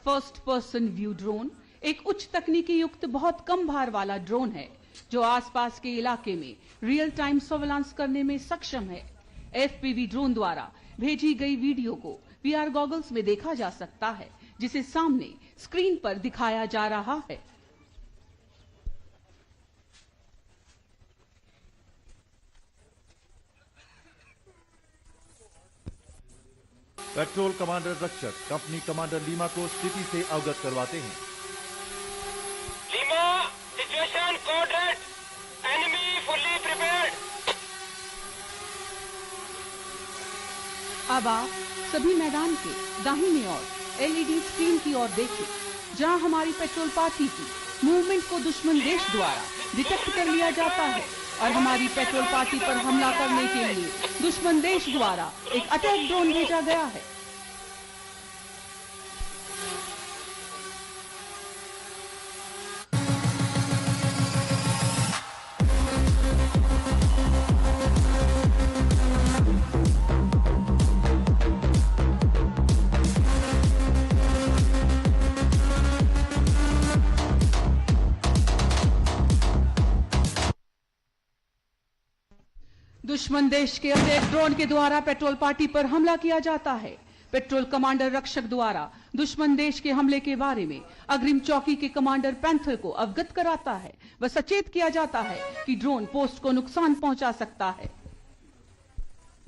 फर्स्ट पर्सन व्यू ड्रोन एक उच्च तकनीकी युक्त बहुत कम भार वाला ड्रोन है, जो आसपास के इलाके में रियल टाइम सर्विलांस करने में सक्षम है। एफपीवी ड्रोन द्वारा भेजी गई वीडियो को वीआर गॉगल्स में देखा जा सकता है, जिसे सामने स्क्रीन पर दिखाया जा रहा है। पेट्रोल कमांडर रक्षक कंपनी कमांडर लीमा को स्थिति से अवगत करवाते हैं। Lima, situation code red, enemy fully prepared. अब आप सभी मैदान के दाहिने ओर एलईडी स्क्रीन की ओर देखें, जहां हमारी पेट्रोल पार्टी की मूवमेंट को दुश्मन देश द्वारा डिटेक्ट कर लिया जाता है और हमारी पेट्रोल पार्टी पर हमला करने के लिए दुश्मन देश द्वारा एक अटैक ड्रोन भेजा गया है। दुश्मन देश के अटैक ड्रोन के द्वारा पेट्रोल पार्टी पर हमला किया जाता है। पेट्रोल कमांडर रक्षक द्वारा दुश्मन देश के हमले के बारे में अग्रिम चौकी के कमांडर पैंथर को अवगत कराता है व सचेत किया जाता है कि ड्रोन पोस्ट को नुकसान पहुंचा सकता है।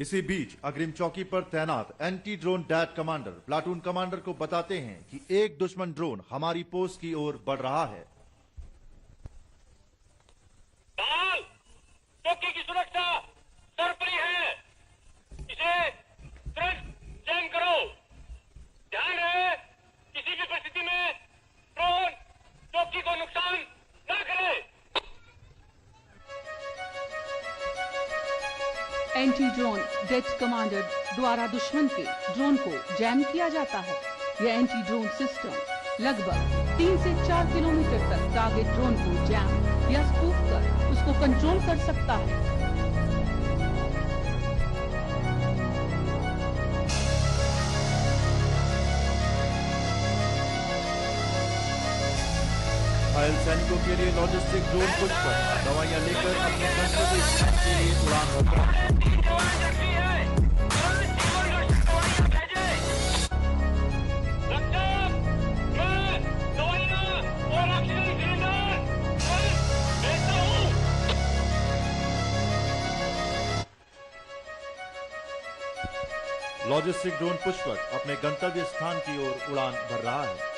इसी बीच अग्रिम चौकी पर तैनात anti drone that commander platoon commander को बताते हैं कि एक दुश्मन ड्रोन हमारी पोस्ट की ओर बढ़ रहा है। चौकी की सुरक्षा सर्वोपरि है, इसे तुरंत चयन करो। ध्यान रहे किसी भी परिस्थिति में ड्रोन चौकी को नुकसान न करे। एंटी ड्रोन डेट कमांडर द्वारा दुश्मन के ड्रोन को जैम किया जाता है। यह एंटी ड्रोन सिस्टम लगभग 3 से 4 किलोमीटर तक टारगेट ड्रोन को जैम या स्पूफ कर उसको कंट्रोल कर सकता है। घायल सैनिकों के लिए लॉजिस्टिक ड्रोन पुष्पर दवाइयां लेकर अपने गंतव्य स्थान के लिए उड़ान भरता है। लॉजिस्टिक ड्रोन पुष्पर अपने गंतव्य स्थान की ओर उड़ान भर रहा है।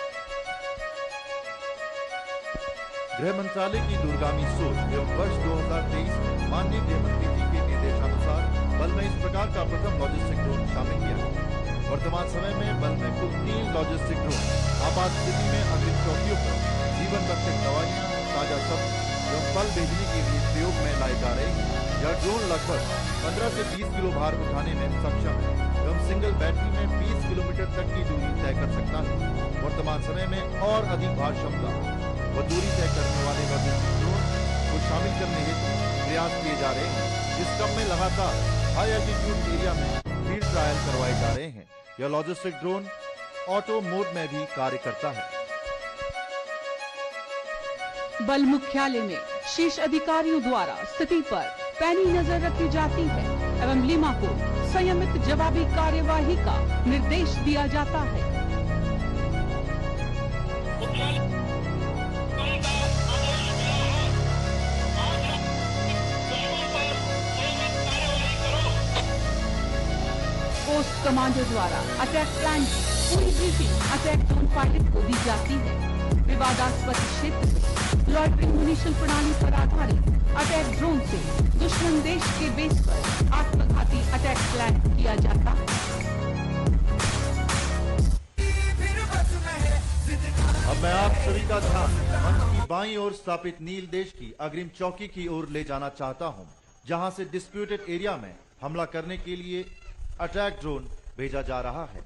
गृह मंत्रालय की दूरगामी सोच एवं वर्ष 2023 में माननीय गृह मंत्री जी के निर्देशानुसार बल में इस प्रकार का प्रथम लॉजिस्टिक ड्रोन शामिल किया है। वर्तमान समय में बल में कुल 3 लॉजिस्टिक ड्रोन आपात स्थिति में अग्रिम चौकियों पर जीवन रक्षक दवाइयां, ताजा सब्जी एवं फल भेजने के लिए प्रयोग में लाए जा रहे हैं। यह ड्रोन लगभग 15 से 20 किलो भार उठाने में सक्षम है एवं सिंगल बैटरी में 20 किलोमीटर तक की दूरी तय कर सकता है। वर्तमान समय में और अधिक भार क्षमता व दूरी तय करने वाले लॉजिस्टिक ड्रोन को शामिल करने हेतु प्रयास किए जा रहे हैं। इस क्रम में लगातार हाई एल्टीट्यूड एरिया में फील्ड ट्रायल करवाए जा रहे हैं। यह लॉजिस्टिक ड्रोन ऑटो मोड में भी कार्य करता है। बल मुख्यालय में शीर्ष अधिकारियों द्वारा स्थिति पर पैनी नजर रखी जाती है एवं लीमा को संयमित जवाबी कार्यवाही का निर्देश दिया जाता है। पोस्ट कमांडर द्वारा अटैक प्लान की पूरी ब्रीफिंग अटैक ड्रोन पायलट को दी जाती है। विवादास्पद क्षेत्र में लॉयटरिंग म्यूनिशन प्रणाली पर आधारित अटैक ड्रोन से दुश्मन देश के बेस पर आत्मघाती अटैक प्लान किया जाता है। अब मैं आप सभी का ध्यान मंच की बाईं ओर स्थापित नील देश की अग्रिम चौकी की ओर ले जाना चाहता हूं, जहां से डिस्प्यूटेड एरिया में हमला करने के लिए अटैक ड्रोन भेजा जा रहा है।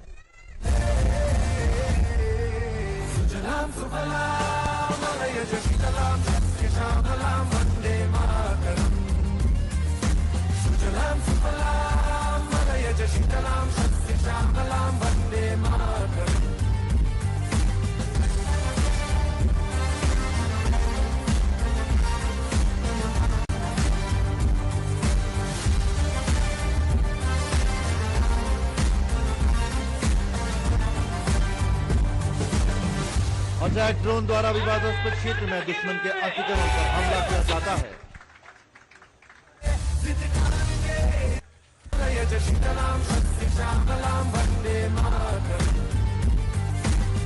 अटैक ड्रोन द्वारा विवादास्पद क्षेत्र में दुश्मन के अतिक्रमण पर हमला किया जाता है।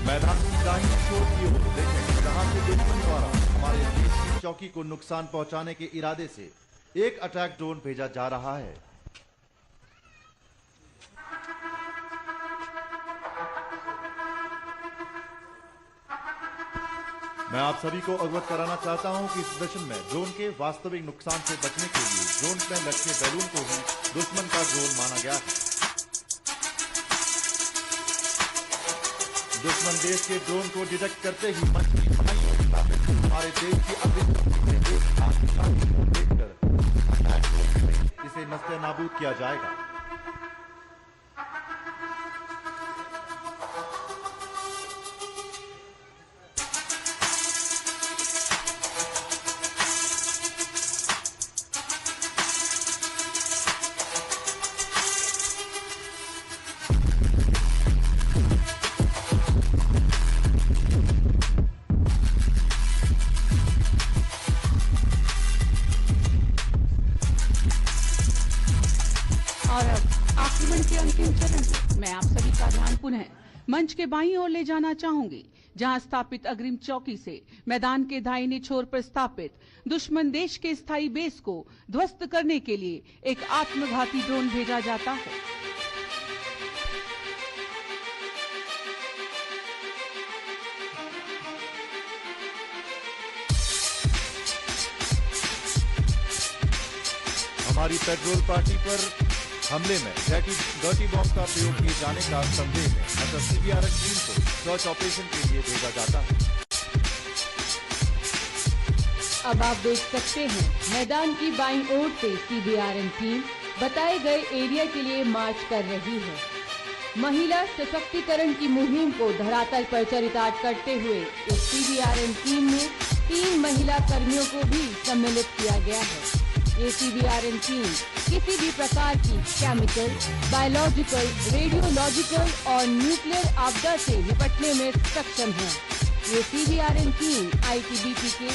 मैदान की दाहिनी छोर की ओर देखें, जहां से दुश्मन द्वारा हमारे देश की चौकी को नुकसान पहुंचाने के इरादे से एक अटैक ड्रोन भेजा जा रहा है। मैं आप सभी को अवगत कराना चाहता हूं कि इस प्रदर्शन में ड्रोन के वास्तविक नुकसान से बचने के लिए ड्रोन में लटके बैलून को ही दुश्मन का ड्रोन माना गया है। दुश्मन देश के ड्रोन को डिटेक्ट करते ही मंच की हमारे देश की अग्रिम देखकर इसे नस्ते नाबूद किया जाएगा। और अब आक्रमण के अंतिम चरण में मैं आप सभी का ध्यान पुनः मंच के बाईं ओर ले जाना चाहूंगी, जहां स्थापित अग्रिम चौकी से मैदान के दाहिने छोर पर स्थापित दुश्मन देश के स्थायी बेस को ध्वस्त करने के लिए एक आत्मघाती ड्रोन भेजा जाता है। हमारी पेट्रोल पार्टी पर हमले में डर्टी बॉम्ब का प्रयोग किए जाने का संदेह है, अतः सीबीआरएन टीम को सर्च ऑपरेशन के लिए भेजा जाता है। अब आप देख सकते हैं मैदान की बाईं ओर से सीबीआरएन टीम बताए गए एरिया के लिए मार्च कर रही है। महिला सशक्तिकरण की मुहिम को धरातल पर चरितार्थ करते हुए इस सीबीआरएन टीम में 3 महिला कर्मियों को भी सम्मिलित किया गया है। ये सीबीआरएन टीम किसी भी प्रकार की केमिकल, बायोलॉजिकल, रेडियोलॉजिकल और न्यूक्लियर आपदा से निपटने में सक्षम है। ये सीबीआरएन टीम आईटीबीपी के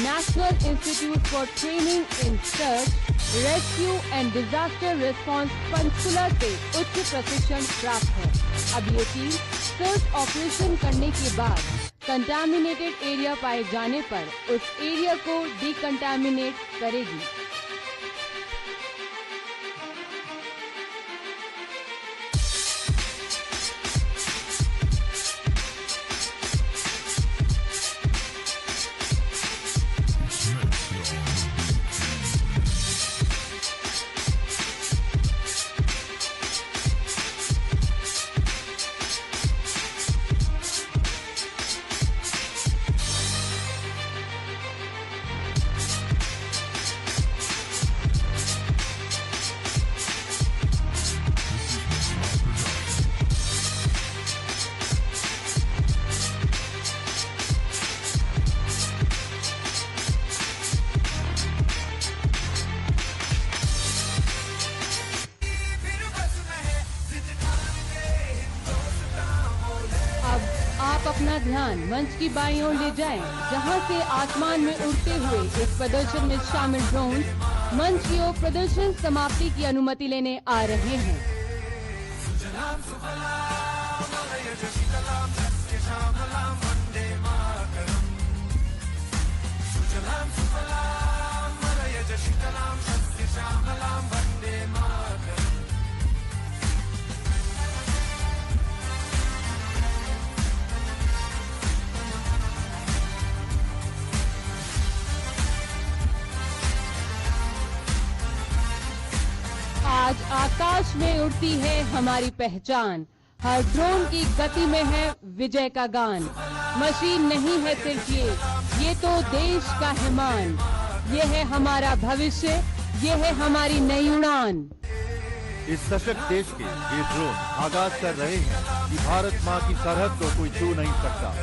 national institute for training in search, rescue and disaster response Panchkula से उच्च प्रशिक्षण प्राप्त है। अब ये टीम सर्च ऑपरेशन करने के बाद कंटामिनेटेड एरिया पाए जाने पर उस एरिया को डिकंटामिनेट करेगी। आप अपना ध्यान मंच की बाईं ओर ले जाएं, जहां से आसमान में उड़ते हुए इस प्रदर्शन में शामिल ड्रोन मंच की ओर प्रदर्शन समाप्ति की अनुमति लेने आ रहे हैं। आज आकाश में उड़ती है हमारी पहचान, हर ड्रोन की गति में है विजय का गान। मशीन नहीं है सिर्फ ये तो देश का है मान। ये है हमारा भविष्य, ये है हमारी नई उड़ान। इस सशक्त देश के ये ड्रोन आगाज कर रहे हैं कि भारत माँ की सरहद को कोई छू नहीं सकता।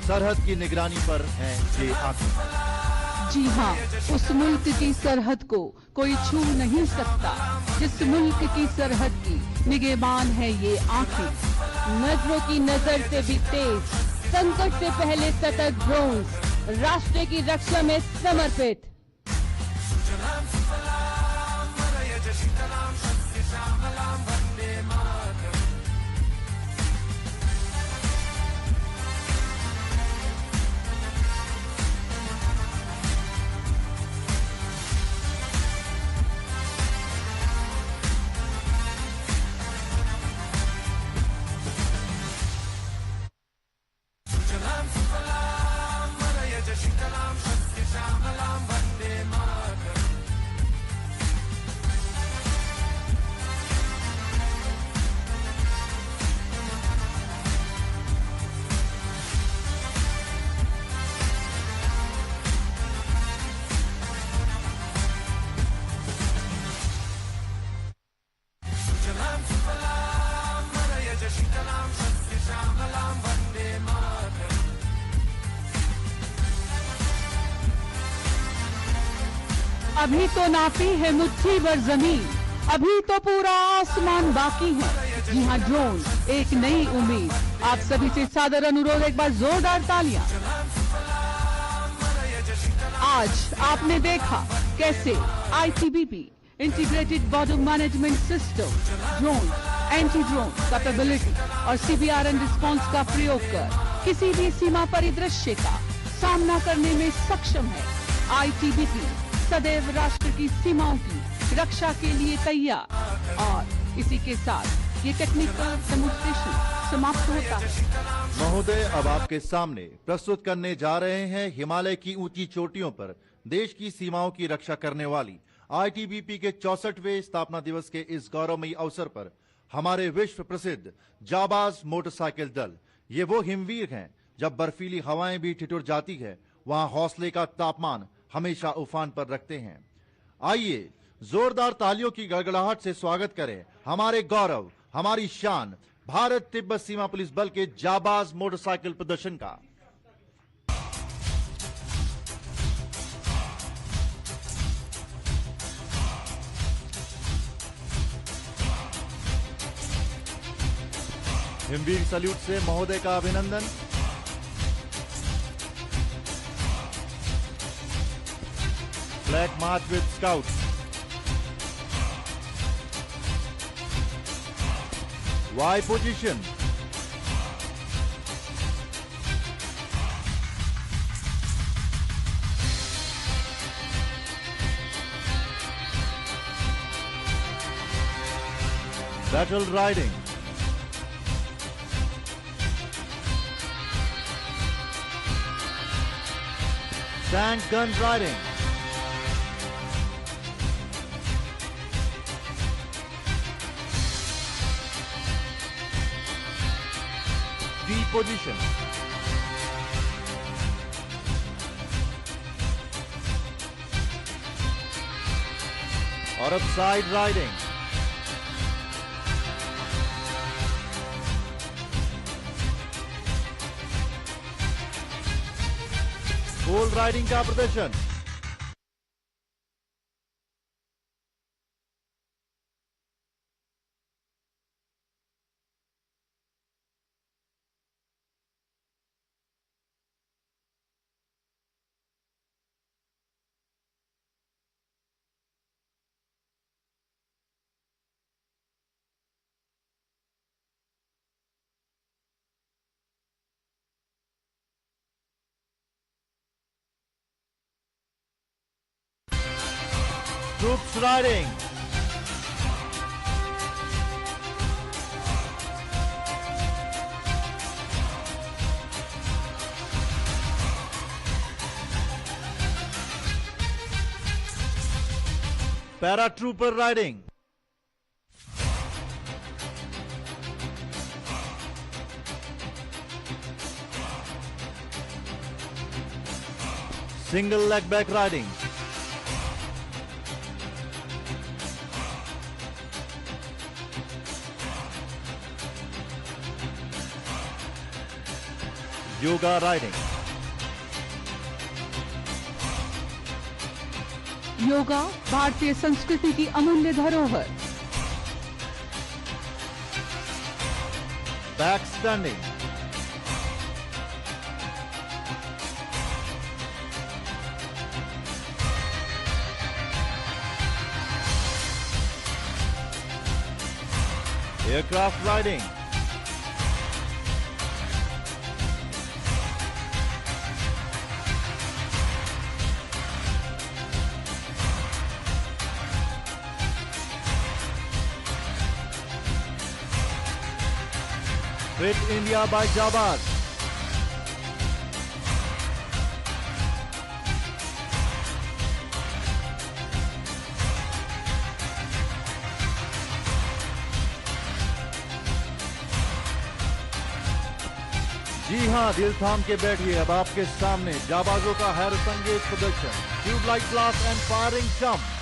सरहद की निगरानी पर है ये आंखें। जी हाँ, उस मुल्क की सरहद को कोई छू नहीं सकता, जिस मुल्क की सरहद की निगहबान है ये आंखें। नजरों की नजर से भी तेज, संकट से पहले सतत ड्रोन्स, राष्ट्र की रक्षा में समर्पित। अभी तो नापी है मुट्ठी भर जमीन, अभी तो पूरा आसमान बाकी है। जी हाँ, ड्रोन एक नई उम्मीद। आप सभी से सादर अनुरोध, एक बार जोरदार तालियां। आज आपने देखा कैसे ITBP integrated border management system drone, anti drone capability और सीबीआरएन रिस्पांस का प्रयोग कर किसी भी सीमा परिदृश्य का सामना करने में सक्षम है। आईटीबीपी सदैव राष्ट्र की सीमाओं की रक्षा के लिए तैयार। और इसी के साथ ये टेक्निकल डेमोन्स्ट्रेशन समाप्त होता है। महोदय, अब आपके सामने प्रस्तुत करने जा रहे हैं हिमालय की ऊंची चोटियों पर देश की सीमाओं की रक्षा करने वाली आईटीबीपी के 64वें स्थापना दिवस के इस गौरवमयी अवसर पर हमारे विश्व प्रसिद्ध जाबाज मोटरसाइकिल दल। ये वो हिमवीर हैं, जब बर्फीली हवाएं भी ठिठुर जाती है, वहां हौसले का तापमान हमेशा उफान पर रखते हैं। आइए जोरदार तालियों की गड़गड़ाहट से स्वागत करें हमारे गौरव, हमारी शान, भारत तिब्बत सीमा पुलिस बल के जाबाज मोटरसाइकिल प्रदर्शन का। हिमवीर सैल्यूट से महोदय का अभिनंदन। Flag march with scouts. Y position. Battle riding. Tank gun riding. D position. और अब साइड राइडिंग। गोल राइडिंग का प्रदर्शन। Troops riding. Paratrooper riding. Single leg back riding. Yoga riding. Yoga भारतीय संस्कृति की अमूल्य धरोहर। Back standing. Aircraft riding. Fit India by Jabaz. जी हाँ, दिल थाम के बैठिए। अब आपके सामने जाबाजों का हैरत अंगेज प्रदर्शन। Tubelight blast and firing jump.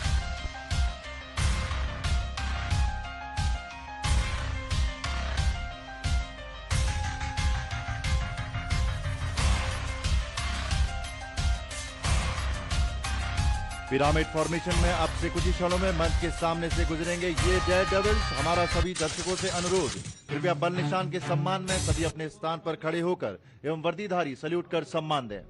Pyramid formation में अब से कुछ ही क्षणों में मंच के सामने से गुजरेंगे ये डेयर डेविल्स। हमारा सभी दर्शकों से अनुरोध, कृपया बल निशान के सम्मान में सभी अपने स्थान पर खड़े होकर एवं वर्दीधारी सल्यूट कर सम्मान दें।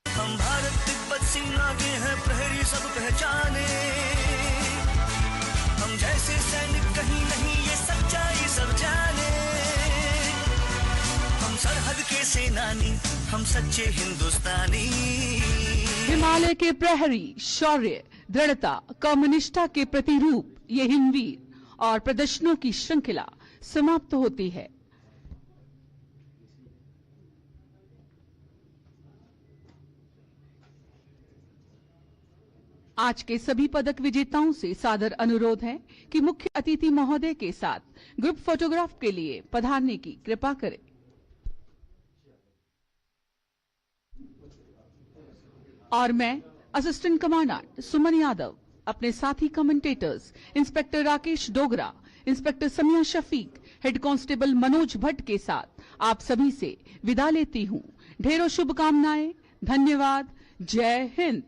हम भारत तिब्बत सीमा के हैं प्रहरी सब पहचाने, हम जैसे सैनिक कहीं नहीं ये सच्चाई सब जाने, हम सरहद के सेनानी हम सच्चे हिंदुस्तानी। हिमालय के प्रहरी शौर्य, दृढ़ता, कर्मनिष्ठा के प्रतिरूप ये हिमवीर और प्रदर्शनों की श्रृंखला समाप्त होती है। आज के सभी पदक विजेताओं से सादर अनुरोध है कि मुख्य अतिथि महोदय के साथ ग्रुप फोटोग्राफ के लिए पधारने की कृपा करें। और मैं असिस्टेंट कमांडेंट सुमन यादव अपने साथी commentators inspector Rakesh Dogra, inspector Samiya Shafiq, head constable Manoj Bhatt के साथ आप सभी से विदा लेती हूं। ढेरों शुभकामनाएं। धन्यवाद। जय हिंद।